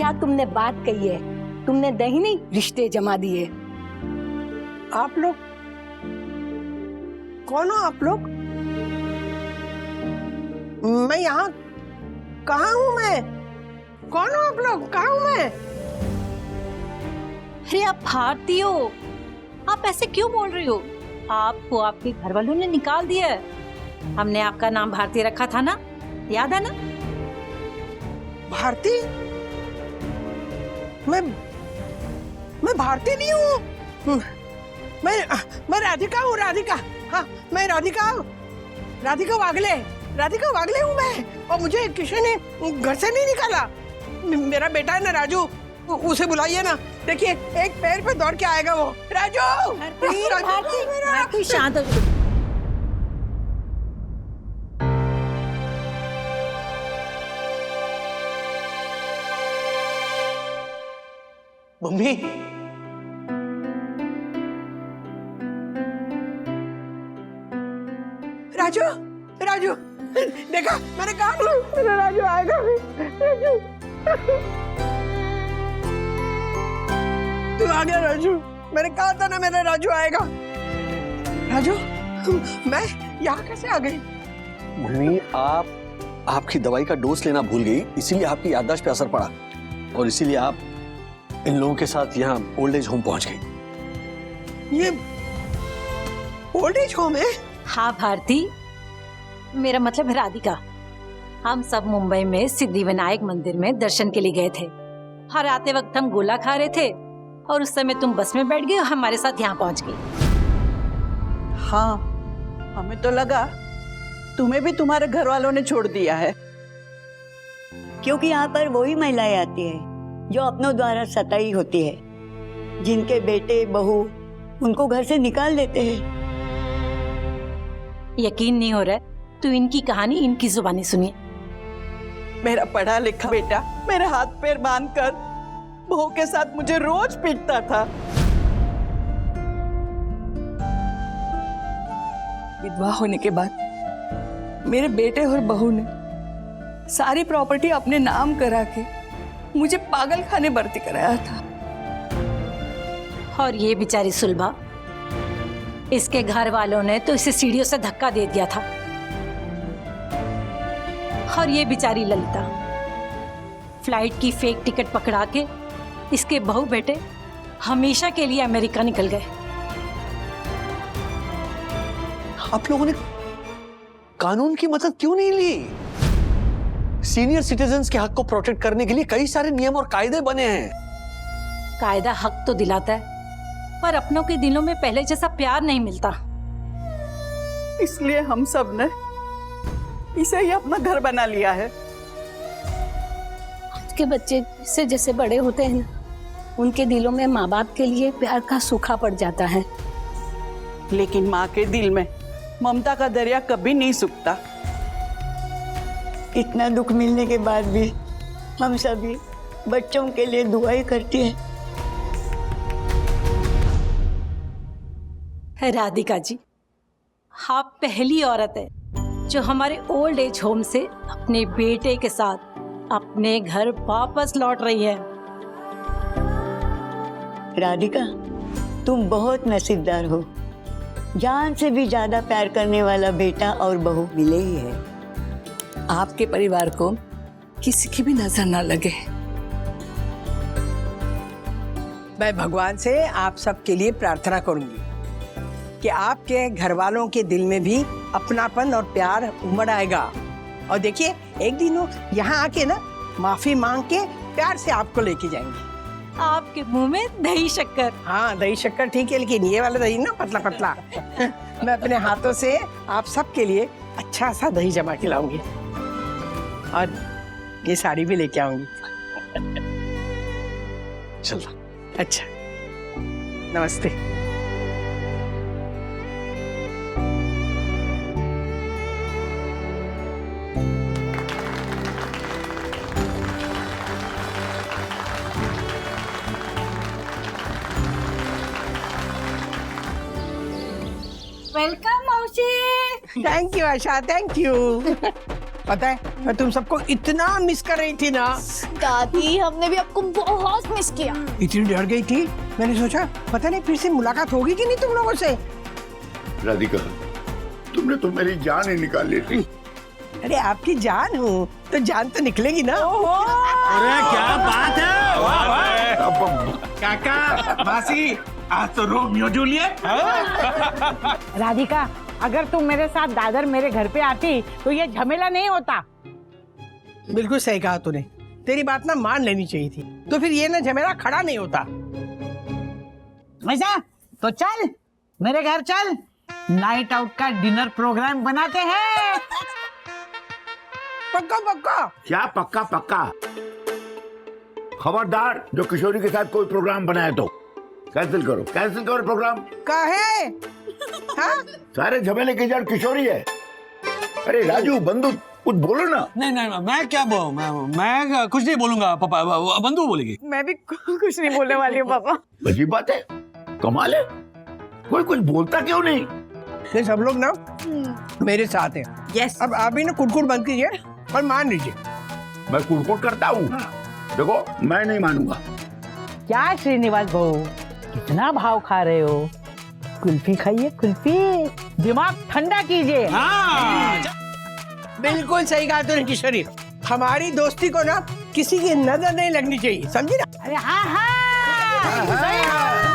आशा, तुमने बात कही है, तुमने दही नहीं रिश्ते जमा दिए। आप लोग कौन हो? आप लोग? मैं यहाँ कहाँ हूँ? मैं कौन हूँ? आप लोग कहाँ हूँ मैं? अरे आप भारतीय हो, आप ऐसे क्यों बोल रही हो? आपको आपके घर वालों ने निकाल दिया है। हमने आपका नाम भारती रखा था ना, याद है ना? भारती? मैं भारती नहीं हूँ। मैं राधिका हूँ, राधिका। हाँ, मैं राधिका हूँ, राधिका वागले। राधिका वागले हूँ मैं, और मुझे किसी ने घर से नहीं निकाला। मेरा बेटा है ना राजू, उसे बुलाइए ना। देखिए एक पैर पे दौड़ के आएगा वो। राजू! भारती शांत हो। मम्मी, राजू, राजू, देखा मैंने कहा मेरा राजू आएगा। राजू, तू आ गया राजू। मैंने कहा था ना मेरा राजू आएगा। राजू, मैं यहाँ कैसे आ गई? मम्मी, आपकी दवाई का डोज लेना भूल गई, इसीलिए आपकी याददाश्त पे असर पड़ा और इसीलिए आप इन लोगों के साथ यहाँ ओल्ड एज होम पहुंच गई। ये ओल्ड एज होम है? हाँ भारती, मेरा मतलब है राधिका। हम सब मुंबई में सिद्धिविनायक मंदिर में दर्शन के लिए गए थे। हर आते वक्त हम गोला खा रहे थे और उस समय तुम बस में बैठ गई और हमारे साथ यहाँ पहुँच गई। हाँ, हमें तो लगा तुम्हें भी तुम्हारे घर वालों ने छोड़ दिया है। क्योंकि यहाँ पर वही महिलाएं आती है जो अपनों द्वारा सताई होती है, जिनके बेटे बहू उनको घर से निकाल देते हैं। यकीन नहीं हो रहा है, तो इनकी कहानी इनकी जुबानी सुनिए। मेरा पढ़ा लिखा बेटा मेरे हाथ पैर बांधकर बहू के साथ मुझे रोज पीटता था। विधवा होने के बाद मेरे बेटे और बहू ने सारी प्रॉपर्टी अपने नाम करा के मुझे पागल खाने भर्ती कराया था। और ये बेचारी सुलभा, इसके घर वालों ने तो इसे सीढ़ियों से धक्का दे दिया था। और ये बेचारी ललिता, फ्लाइट की फेक टिकट पकड़ा के इसके बहू बेटे हमेशा के लिए अमेरिका निकल गए। आप लोगों ने कानून की मदद क्यों नहीं ली? सीनियर सिटीजन्स के हक को प्रोटेक्ट करने के लिए कई सारे नियम और कायदे बने हैं। कायदा हक तो दिलाता है, पर अपनों के दिलों में पहले जैसा प्यार नहीं मिलता। इसलिए हम सब ने इसे ही अपना घर बना लिया है। आज के बच्चे जैसे जैसे बड़े होते हैं ना, उनके दिलों में माँ बाप के लिए प्यार का सूखा पड़ जाता है। लेकिन माँ के दिल में ममता का दरिया कभी नहीं सूखता। इतना दुख मिलने के बाद भी हम सभी बच्चों के लिए दुआएं करती हैं। राधिका जी, आप पहली औरत है जो हमारे ओल्ड एज होम से अपने बेटे के साथ अपने घर वापस लौट रही है। राधिका, तुम बहुत नसीबदार हो। जान से भी ज्यादा प्यार करने वाला बेटा और बहू मिले ही है। आपके परिवार को किसी की भी नजर ना लगे। मैं भगवान से आप सबके लिए प्रार्थना करूंगी कि आपके घर वालों के दिल में भी अपनापन और प्यार उमड़ आएगा। और देखिए, एक दिन वो यहाँ आके ना माफी मांग के प्यार से आपको लेके जाएंगे। आपके मुंह में दही शक्कर। हाँ, दही शक्कर ठीक है, लेकिन ये वाला दही ना पतला पतला। मैं अपने हाथों से आप सबके लिए अच्छा सा दही जमा के लाऊंगी और ये साड़ी भी लेके आऊंगी। चल। अच्छा, नमस्ते। वेलकम मौसी। Thank you Asha, thank you. पता है मैं तुम सबको इतना मिस कर रही थी ना। दादी हमने भी आपको बहुत मिस किया। इतनी डर गई थी, मैंने सोचा पता नहीं फिर से मुलाकात होगी कि नहीं तुम लोगों से। राधिका, तुमने तो मेरी जान ही निकाल ली थी। अरे आपकी जान हूँ तो जान तो निकलेगी ना। अरे क्या बात है, वाह वाह। काका, मासी, आज तो रोमियो जूलियट। राधिका, अगर तुम मेरे साथ दादर मेरे घर पे आती तो ये झमेला नहीं होता। बिल्कुल सही कहा तूने, तेरी बात ना मान लेनी चाहिए थी, तो फिर ये ना झमेला खड़ा नहीं होता। ऐसा तो चल मेरे घर चल, नाइट आउट का डिनर प्रोग्राम बनाते हैं। पक्का पक्का। क्या पक्का पक्का? खबरदार, जो किशोरी के साथ कोई प्रोग्राम बनाए तो कैंसिल करो प्रोग्राम। काहे? हाँ? सारे झमेले की जड़ किशोरी है। अरे राजू, बंधु कुछ बोलो ना। नहीं, मैं क्या बोलूं? मैं कुछ नहीं बोलूंगा पापा, बंधु बोलेगी। मैं भी कुछ नहीं बोलने वाली हूँ पापा। अजीब बात है, कमाल है, कोई कुछ बोलता क्यों नहीं? ये सब लोग ना मेरे साथ हैं। यस। अब आप भी ना कुड़कुड़ बंद कीजिए और मान लीजिए। मैं कुड़कुड़ करता हूँ? देखो, मैं नहीं मानूंगा। क्या श्रीनिवास बहू, कितना भाव खा रहे हो? कुल्फी खाइए, कुल्फी, दिमाग ठंडा कीजिए। हाँ। बिल्कुल सही कहा तूने किशोरी, हमारी दोस्ती को ना किसी की नजर नहीं लगनी चाहिए, समझी ना? अरे हाँ हाँ, सही है।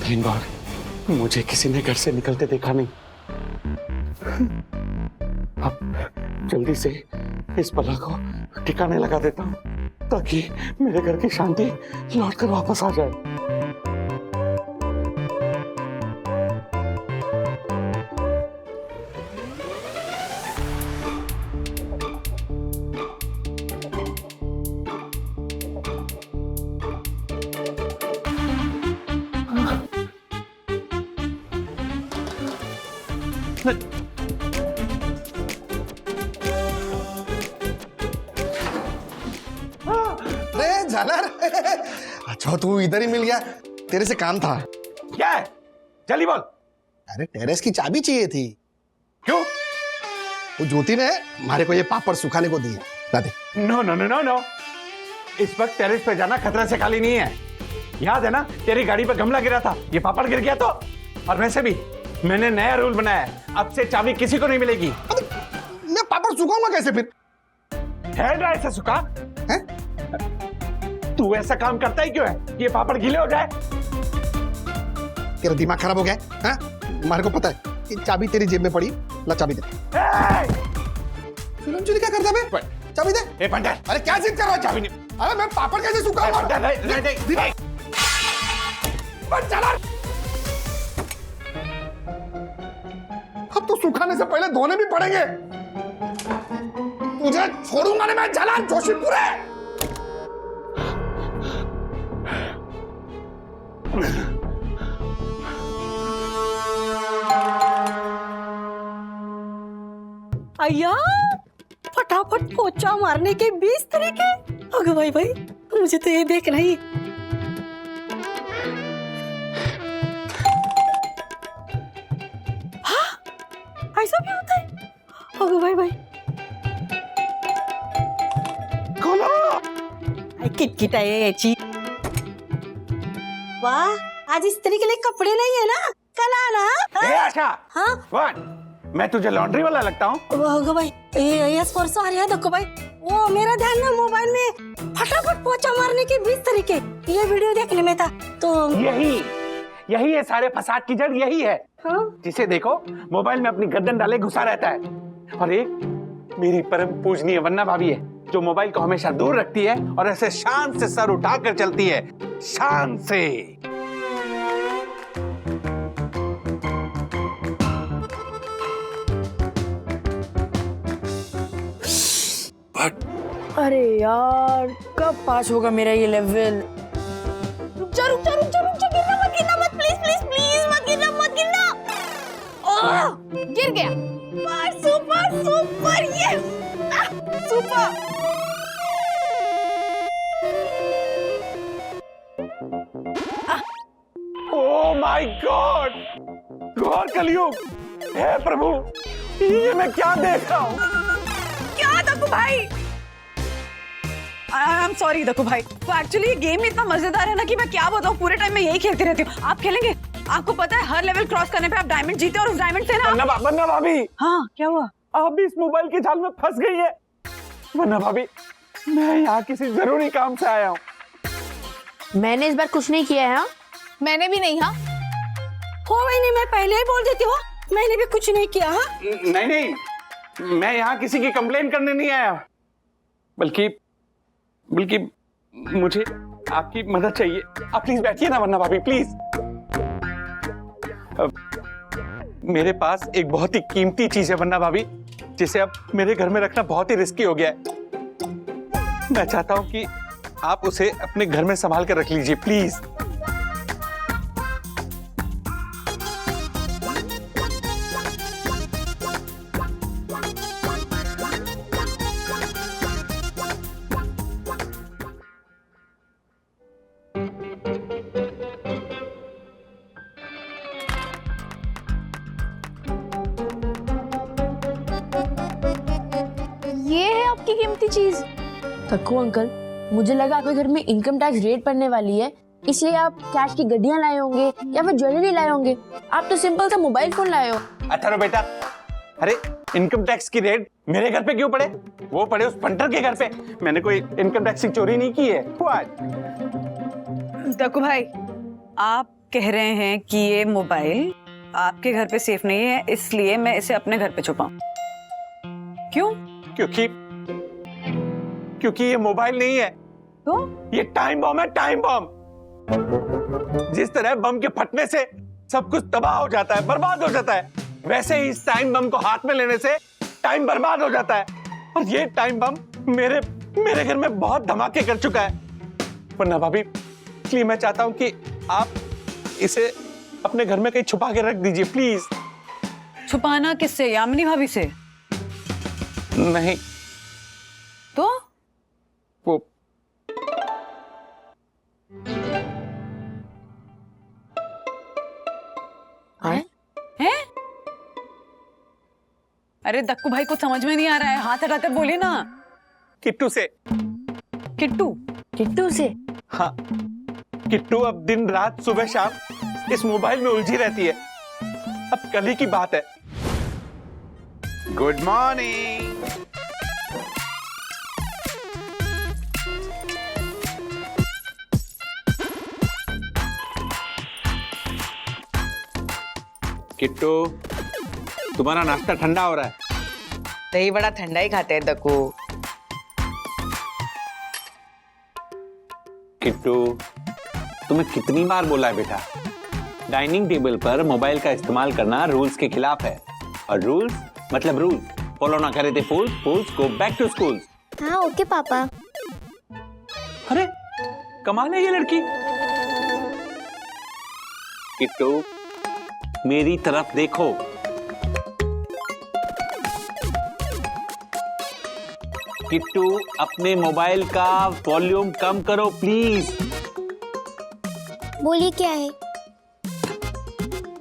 थैंक गॉड, मुझे किसी ने घर से निकलते देखा नहीं। अब जल्दी से इस बला को ठिकाने लगा देता हूँ ताकि मेरे घर की शांति लौटकर वापस आ जाए। अच्छा तू इधर ही मिल गया, तेरे से काम था। क्या है? जल्दी बोल। अरे टेरेस की चाबी चाहिए थी। क्यों? वो ज्योति ने हमारे को ये पापड़ सुखाने को दिए। दादी, no no no no no, इस वक्त टेरेस पे जाना खतरे से खाली नहीं है। याद है ना, तेरी गाड़ी पे गमला गिरा था, ये पापड़ गिर गया तो। और वैसे भी मैंने नया रूल बनाया है, अब से चाबी किसी को नहीं मिलेगी। मैं पापड़ सुखाऊंगा कैसे फिर? हेयर ड्रायर से सुखा है? तू ऐसा काम करता ही क्यों है? ये पापड़ गीले हो जाए। तेरा दिमाग खराब हो गया है? हमारे को पता है कि चाबी तेरी जेब में पड़ी। ला चाबी दे। फिल्म चोरी क्या करता बे? चाबी दे। ए पंडित, अरे क्या जिद कर रहा है? चाबी नहीं। अरे मैं पापड़ कैसे सुखाऊंगा? चला। अब तो सुखाने से पहले धोने भी पड़ेंगे। तुझे छोड़ूंगा नहीं मैं, जलाल जोशीपुरे। अय्या, फटाफट पोचा मारने के 20 तरीके। अगर भाई मुझे तो ये देखना ही। हाँ, ऐसा भी होता है? अगर भाई किटकिटा है याची। वाह, आज इस्त्री के लिए कपड़े नहीं है ना, कल आना। ए आशा, हाँ? What? मैं तुझे लॉन्ड्री वाला लगता हूँ? होगा भाई, ये स्पर्श आ रहा है, देखो भाई। वो मेरा ध्यान ना मोबाइल में फटाफट पोछा मारने के 20 तरीके, ये वीडियो देखने में था तो। यही है सारे फसाद की जड़, यही है। हाँ? जिसे देखो मोबाइल में अपनी गर्दन डाले घुसा रहता है। और एक मेरी परम पूजनीय वन्ना भाभी है जो मोबाइल को हमेशा दूर रखती है और ऐसे शान से सर उठाकर चलती है, शान से। अरे यार, कब पास होगा मेरा ये लेवल? रुक जा, गिरना मत, प्लीज मत गिरना। गिर गया। Super super yes super. Oh my God, घोर कलयुग। हे प्रभु, ये मैं क्या देख रहा हूँ? क्या दक्कू भाई? आई एम सॉरी दक्कू भाई। तो एक्चुअली ये गेम इतना मजेदार है ना कि मैं क्या बताऊँ, पूरे टाइम मैं यही खेलती रहती हूँ। आप खेलेंगे? आपको पता है हर लेवल क्रॉस करने पे आप डायमंड जीते और उस डायमंड से ना वरना भाभी। हाँ क्या हुआ? आप भी इस मोबाइल के जाल में फंस गई है। वरना भाभी, मैं यहाँ किसी जरूरी काम से आया हूँ। मैंने इस बार कुछ नहीं किया है। हाँ मैंने भी नहीं। हाँ कोई नहीं, मैं पहले ही बोल देती हूँ, मैंने भी कुछ नहीं किया। हाँ नहीं नहीं, मैं यहाँ किसी की कंप्लेन करने नहीं आया, बल्कि मुझे आपकी मदद चाहिए। आप प्लीज बैठिए ना वरना भाभी, प्लीज। मेरे पास एक बहुत ही कीमती चीज है वरना भाभी, जिसे अब मेरे घर में रखना बहुत ही रिस्की हो गया है। मैं चाहता हूं कि आप उसे अपने घर में संभाल कर रख लीजिए, प्लीज। ये है आपकी कीमती चीज। तक्कू अंकल, मुझे लगा आपके घर में इनकम टैक्स रेड पड़ने वाली है, इसलिए आप कैश की गड्डियां लाए होंगे या फिर ज्वेलरी लाए होंगे। आप तो सिंपल सा मोबाइल फोन लाए हो। अथर्व बेटा, अरे इनकम टैक्स की रेड मेरे घर पे क्यों पड़े? वो पड़े उस पंटर के घर पे। मैंने कोई इनकम टैक्स की चोरी नहीं की है। दक्कू भाई, आप कह रहे हैं कि ये मोबाइल आपके घर पे सेफ नहीं है, इसलिए मैं इसे अपने घर पे छुपाऊं। क्यों? क्योंकि ये मोबाइल नहीं है, तो ये टाइम बम है, टाइम बम। जिस तरह बम के फटने से सब कुछ तबाह हो जाता है, बर्बाद हो जाता है, वैसे ही इस टाइम बम को हाथ में लेने से टाइम बर्बाद हो जाता है। और ये टाइम बम मेरे घर में बहुत धमाके कर चुका है। वरना भाभी, इसलिए मैं चाहता हूं कि आप इसे अपने घर में कहीं छुपा के रख दीजिए, प्लीज। छुपाना किससे? यामिनी भाभी से? नहीं तो वो हैं? अरे दक्कू भाई को समझ में नहीं आ रहा है, हाथ हटाकर बोलिए ना। किट्टू से। किट्टू से? हाँ, किट्टू अब दिन रात सुबह शाम इस मोबाइल में उलझी रहती है। अब कल ही की बात है। Good morning. किट्टू, तुम्हारा नाश्ता ठंडा हो रहा है। दही बड़ा ठंडा ही खाते हैं दक्कू। किट्टू, तुम्हें कितनी बार बोला है बेटा, डाइनिंग टेबल पर मोबाइल का इस्तेमाल करना रूल्स के खिलाफ है। और रूल्स मतलब रूल्स फॉलो ना करे थे फूल्स, फूल्स गो बैक टू स्कूल। हाँ ओके पापा। अरे कमाल है ये लड़की। किट्टू, मेरी तरफ देखो। किट्टू, अपने मोबाइल का वॉल्यूम कम करो प्लीज। बोलिए क्या है?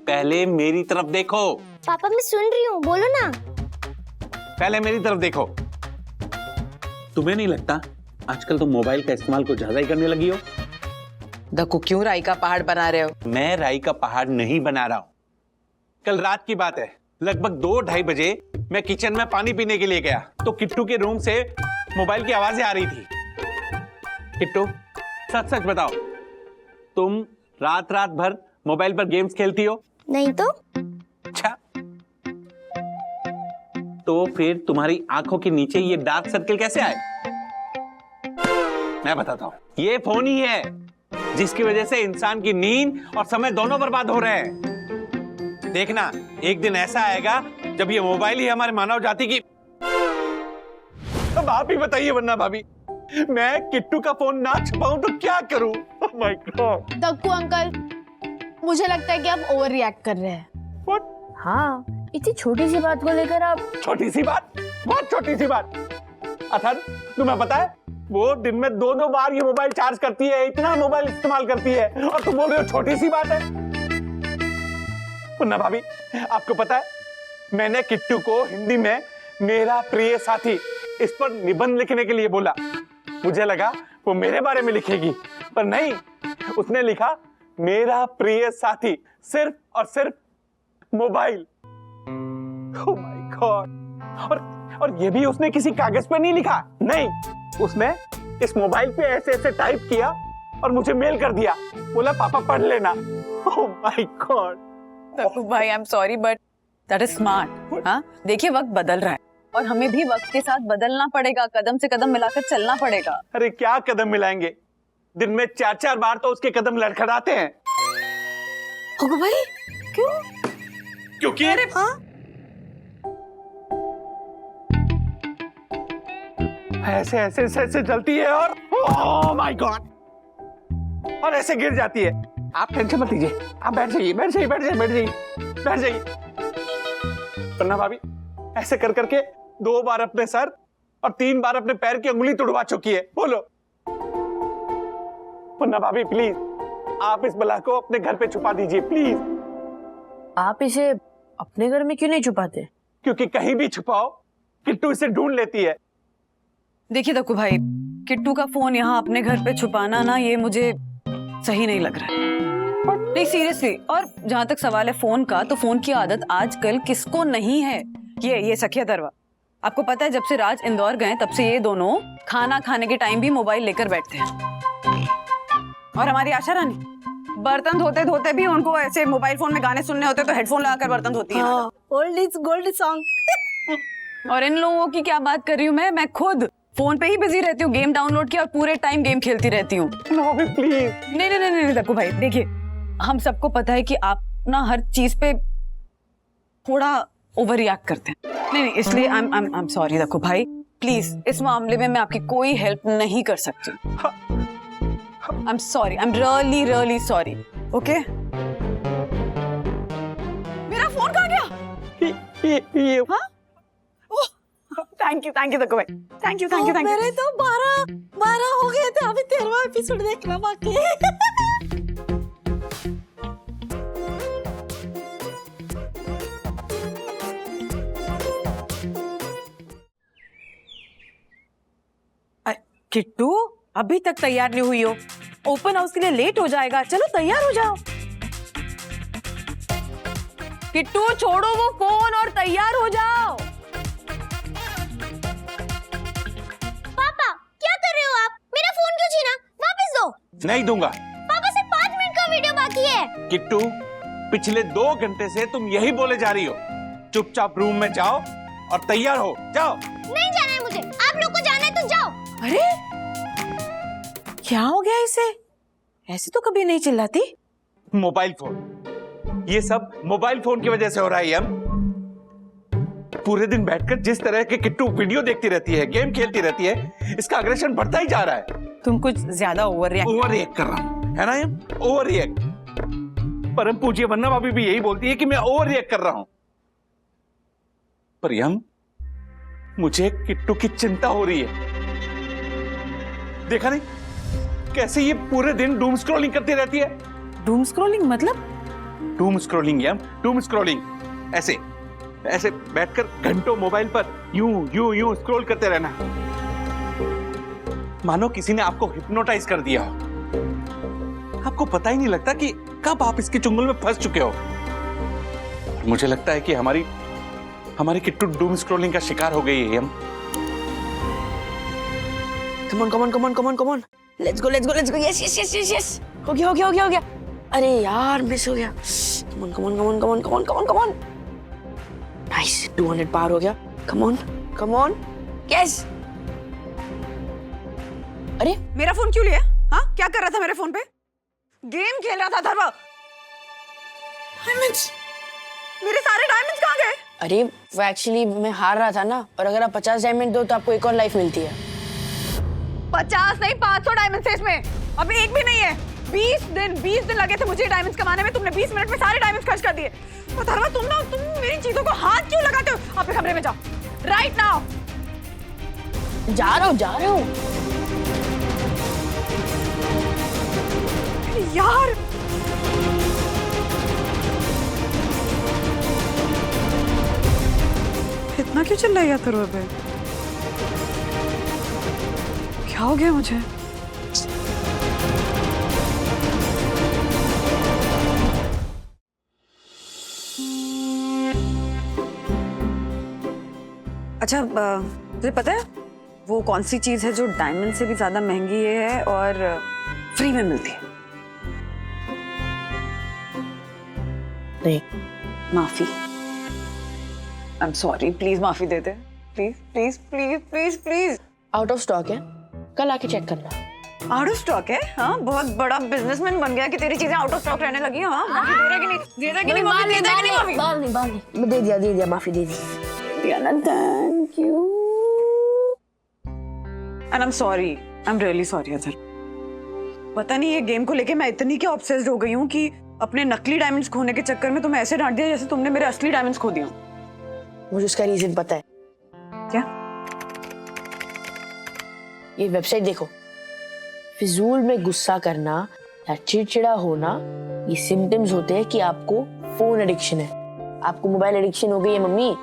पहले मेरी तरफ देखो। पापा मैं सुन रही हूँ, बोलो ना। पहले मेरी तरफ देखो। तुम्हें नहीं लगता आजकल तुम मोबाइल का इस्तेमाल कुछ ज्यादा ही करने लगी हो? दक्कू, क्यों राई का पहाड़ बना रहे हो? मैं राई का पहाड़ नहीं बना रहा हूं। कल रात की बात है, लगभग 2-2:30 बजे मैं किचन में पानी पीने के लिए गया तो किट्टू के रूम से मोबाइल की आवाजें आ रही थी। किट्टू, सच सच बताओ, तुम रात रात भर मोबाइल पर गेम्स खेलती हो? नहीं तो। अच्छा, तो फिर तुम्हारी आंखों के नीचे ये डार्क सर्कल कैसे आए? मैं बताता हूं, ये फोन ही है जिसकी वजह से इंसान की नींद और समय दोनों बर्बाद हो रहे हैं। देखना, एक दिन ऐसा आएगा जब ये मोबाइल ही हमारे मानव जाति की। अब आप ही बताइए वरना भाभी, मैं किट्टू का फोन ना छुपाऊं तो क्या करूं? Oh my God! Dakku uncle, मुझे लगता है कि आप ओवर रिएक्ट कर रहे हैं। What? हाँ, इतनी छोटी सी बात को लेकर आप। छोटी सी बात, बहुत छोटी सी बात। अथर्व, तुम्हें पता है वो दिन में 2-2 बार ये मोबाइल चार्ज करती है, इतना मोबाइल इस्तेमाल करती है, और तुम बोल रहे हो छोटी सी बात है। पुन्ना भाभी, आपको पता है मैंने किट्टू को हिंदी में मेरा प्रिय साथी इस पर निबंध लिखने के लिए बोला। मुझे लगा वो मेरे बारे में लिखेगी, पर नहीं, उसने लिखा मेरा प्रिय साथी, सिर्फ और सिर्फ मोबाइल। Oh my God. और ये भी उसने किसी कागज पे नहीं लिखा, नहीं, उसने इस मोबाइल पे ऐसे ऐसे टाइप किया और मुझे मेल कर दिया, बोला पापा पढ़ लेना। Oh my god. भाई I am sorry but that is smart. हाँ, देखिए वक्त बदल रहा है और हमें भी वक्त के साथ बदलना पड़ेगा, कदम से कदम मिलाकर चलना पड़ेगा। अरे क्या कदम मिलाएंगे, दिन में 4-4 बार तो उसके कदम लड़खड़ाते हैं। भाई क्यों? क्योंकि अरे हाँ, ऐसे ऐसे ऐसे ऐसे चलती है और ओह माय गॉड, और ऐसे गिर जाती है। आप टेंशन मत लीजिए, आप बैठ जाइए, बैठ जाइए, बैठ जाइए, बैठ जाइए, बैठ जाइए। पन्ना भाभी ऐसे कर करके 2 बार अपने सर और 3 बार अपने पैर की अंगुली तुड़वा चुकी है। बोलो पन्ना भाभी, प्लीज आप इस बला को अपने घर पे छुपा दीजिए, प्लीज। आप इसे अपने घर में क्यों नहीं छुपाते? क्योंकि कहीं भी छुपाओ किट्टू इसे ढूंढ लेती है। देखिए दक्कू भाई, किट्टू का फोन यहाँ अपने घर पे छुपाना ना, ये मुझे सही नहीं लग रहा है। नहीं सीरियसली, और जहां तक सवाल है फोन का, तो फोन की आदत आजकल किसको नहीं है। ये सखिया दरवा, आपको पता है जब से राज इंदौर गए तब से ये दोनों खाना खाने के टाइम भी मोबाइल लेकर बैठते हैं। और हमारी आशा रानी बर्तन धोते धोते भी उनको ऐसे मोबाइल फोन में गाने सुनने होते तो हेडफोन लगाकर बर्तन धोती है। Old is gold song. और इन लोगों की क्या बात कर रही हूँ मैं खुद फोन पे ही बिजी रहती हूँ, गेम डाउनलोड किया और पूरे टाइम गेम खेलती रहती हूँ। प्लीज नहीं नहीं नहीं दक्कू भाई, देखिए हम सबको पता है कि आप ना हर चीज पे थोड़ा ओवर रिएक्ट करते हैं। नहीं, इसलिए आई एम सॉरी दक्कू भाई, प्लीज इस मामले में मैं आपकी कोई हेल्प नहीं कर सकती। आई am sorry, I am really really sorry. Okay, मेरा फोन कहाँ गया? हाँ? थैंक यू दक्कू भाई, थैंक यू। मेरे तो 12 हो गए थे, अभी 13वां एपिसोड देखना बाकी है। किट्टू अभी तक तैयार नहीं हुई हो, ओपन हाउस के लिए लेट हो जाएगा, चलो तैयार हो जाओ। किट्टू छोड़ो वो फोन और तैयार हो जाओ। पापा क्या कर रहे हो आप? मेरा फोन क्यों छीना? वापस दो। नहीं दूंगा। पापा सिर्फ 5 मिनट का वीडियो बाकी है। किट्टू, पिछले 2 घंटे से तुम यही बोले जा रही हो, चुपचाप रूम में जाओ और तैयार हो जाओ। नहीं जाना है मुझे, आप लोग को जाना है तो जाओ। अरे क्या हो गया इसे? ऐसे तो कभी नहीं चिल्लाती। मोबाइल फोन, ये सब मोबाइल फोन की वजह से हो रहा है। हम पूरे दिन बैठकर जिस तरह के किट्टू वीडियो देखती रहती है, गेम खेलती रहती है, इसका अग्रेशन बढ़ता ही जा रहा है। तुम कुछ ज्यादा ओवर रिएक्ट कर रहा हूं, है ना? ये ओवर रिएक्ट। परम पूज्य वन्ना भाभी भी यही बोलती है कि मैं ओवर रिएक्ट कर रहा हूं। पर यम, मुझे किट्टू की चिंता हो रही है। देखा नहीं कैसे ये पूरे दिन डूम स्क्रॉलिंग करती रहती है? डूम स्क्रॉलिंग मतलब? डूम स्क्रॉलिंग यम, डूम स्क्रॉलिंग। ऐसे ऐसे बैठकर घंटों मोबाइल पर यूं स्क्रॉल करते रहना, मानो किसी ने आपको हिप्नोटाइज कर दिया हो। आपको पता ही नहीं लगता कि कब आप इसके चुंगल में फंस चुके हो। मुझे लगता है कि हमारी किट्टू डूम स्क्रॉलिंग का शिकार हो गई है। Yum, come on let's go yes हो गया अरे यार मिस हो गया। कम ऑन नाइस 200 पार हो गया। Come on yes. अरे मेरा फोन क्यों लिया? हाँ, क्या कर रहा था मेरे फोन पे? गेम खेल रहा था धरवा। डायमंड्स, मेरे सारे डायमंड्स कहाँ गए? अरे वो एक्चुअली मैं हार रहा था ना, और अगर आप 50 डायमंड दो तो आपको एक और लाइफ मिलती है। 50 नहीं 500 डायमंड से इसमें, अभी एक भी नहीं है। 20 दिन लगे थे मुझे डायमंड्स कमाने में, तुमने 20 मिनट में सारे डायमंड्स खर्च कर दिए। अथर्वा तुम मेरी चीजों को हाथ क्यों लगाते हो? अपने कमरे में जाओ राइट नाउ। जा रहा हूँ। यार इतना क्यों चिल्लाई अथर्वा पे? क्या हो गया मुझे? अच्छा तुझे पता है वो कौन सी चीज है जो डायमंड से भी ज्यादा महंगी है और फ्री में मिलती है? नहीं। माफी। आई एम सॉरी, प्लीज माफी दे दे, please please please please please. Out of stock है, कल आके चेक करना। आउट ऑफ स्टॉक है? हाँ, बहुत बड़ा बिजनेसमैन बन गया कि तेरी चीजें आउट ऑफ स्टॉक रहने लगी। हाँ, माफी दे रहा कि नहीं? दे रहा कि नहीं? माफी दे रहा कि नहीं? बाल नहीं। मैं दे दिया, माफी दे दी। Thank you. And I am sorry, I am really sorry Athar. पता नहीं ये गेम को लेके मैं इतनी क्या ऑब्सेस्ड हो गई हूँ कि अपने नकली डायमंड्स खोने के चक्कर में तुम्हें ऐसे डांट दिया जैसे तुमने मेरे असली डायमंड्स खो दिया। मुझे उसका रीजन पता है। क्या? ये वेबसाइट देखो। फिजूल में गुस्सा करना या चिड़चिड़ा होना ये सिम्टम्स होते हैं कि आपको फोन एडिक्शन है। आपको मोबाइल एडिक्शन हो गई है मम्मी।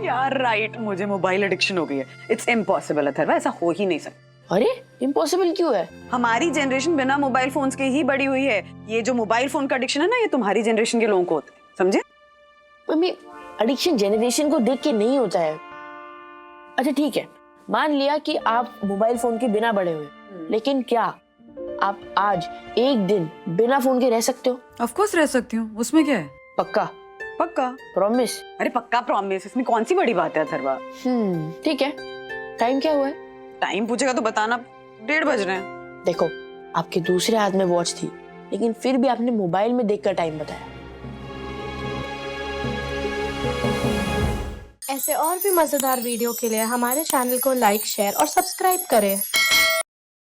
यार राइट, मुझे मोबाइल एडिक्शन हो गई है। इट्स इम्पॉसिबल अथर्वा, ऐसा हो ही नहीं सकता। अरे इम्पॉसिबल क्यों है? हमारी जनरेशन बिना मोबाइल फोन्स के ही बड़ी हुई है। ये जो मोबाइल फोन का एडिक्शन है ना, ये तुम्हारी जनरेशन के लोगों को होता है, समझे? मम्मी एडिक्शन जनरेशन को देख के नहीं होता है। अच्छा ठीक है, मान लिया कि आप मोबाइल फोन के बिना बड़े हुए, लेकिन क्या आप आज एक दिन बिना फोन के रह सकते हो? ऑफ कोर्स रह सकती हूँ, उसमें क्या है? पक्का? पक्का प्रॉमिस? अरे पक्का प्रॉमिस, इसमें कौन सी बड़ी बात है अथर्वा? ठीक है। टाइम क्या हुआ है? टाइम पूछेगा तो बताना, 1:30 बज रहे हैं। देखो आपके दूसरे हाथ में वॉच थी, लेकिन फिर भी आपने मोबाइल में देखकर टाइम बताया। ऐसे और भी मजेदार वीडियो के लिए हमारे चैनल को लाइक, शेयर और सब्सक्राइब करें।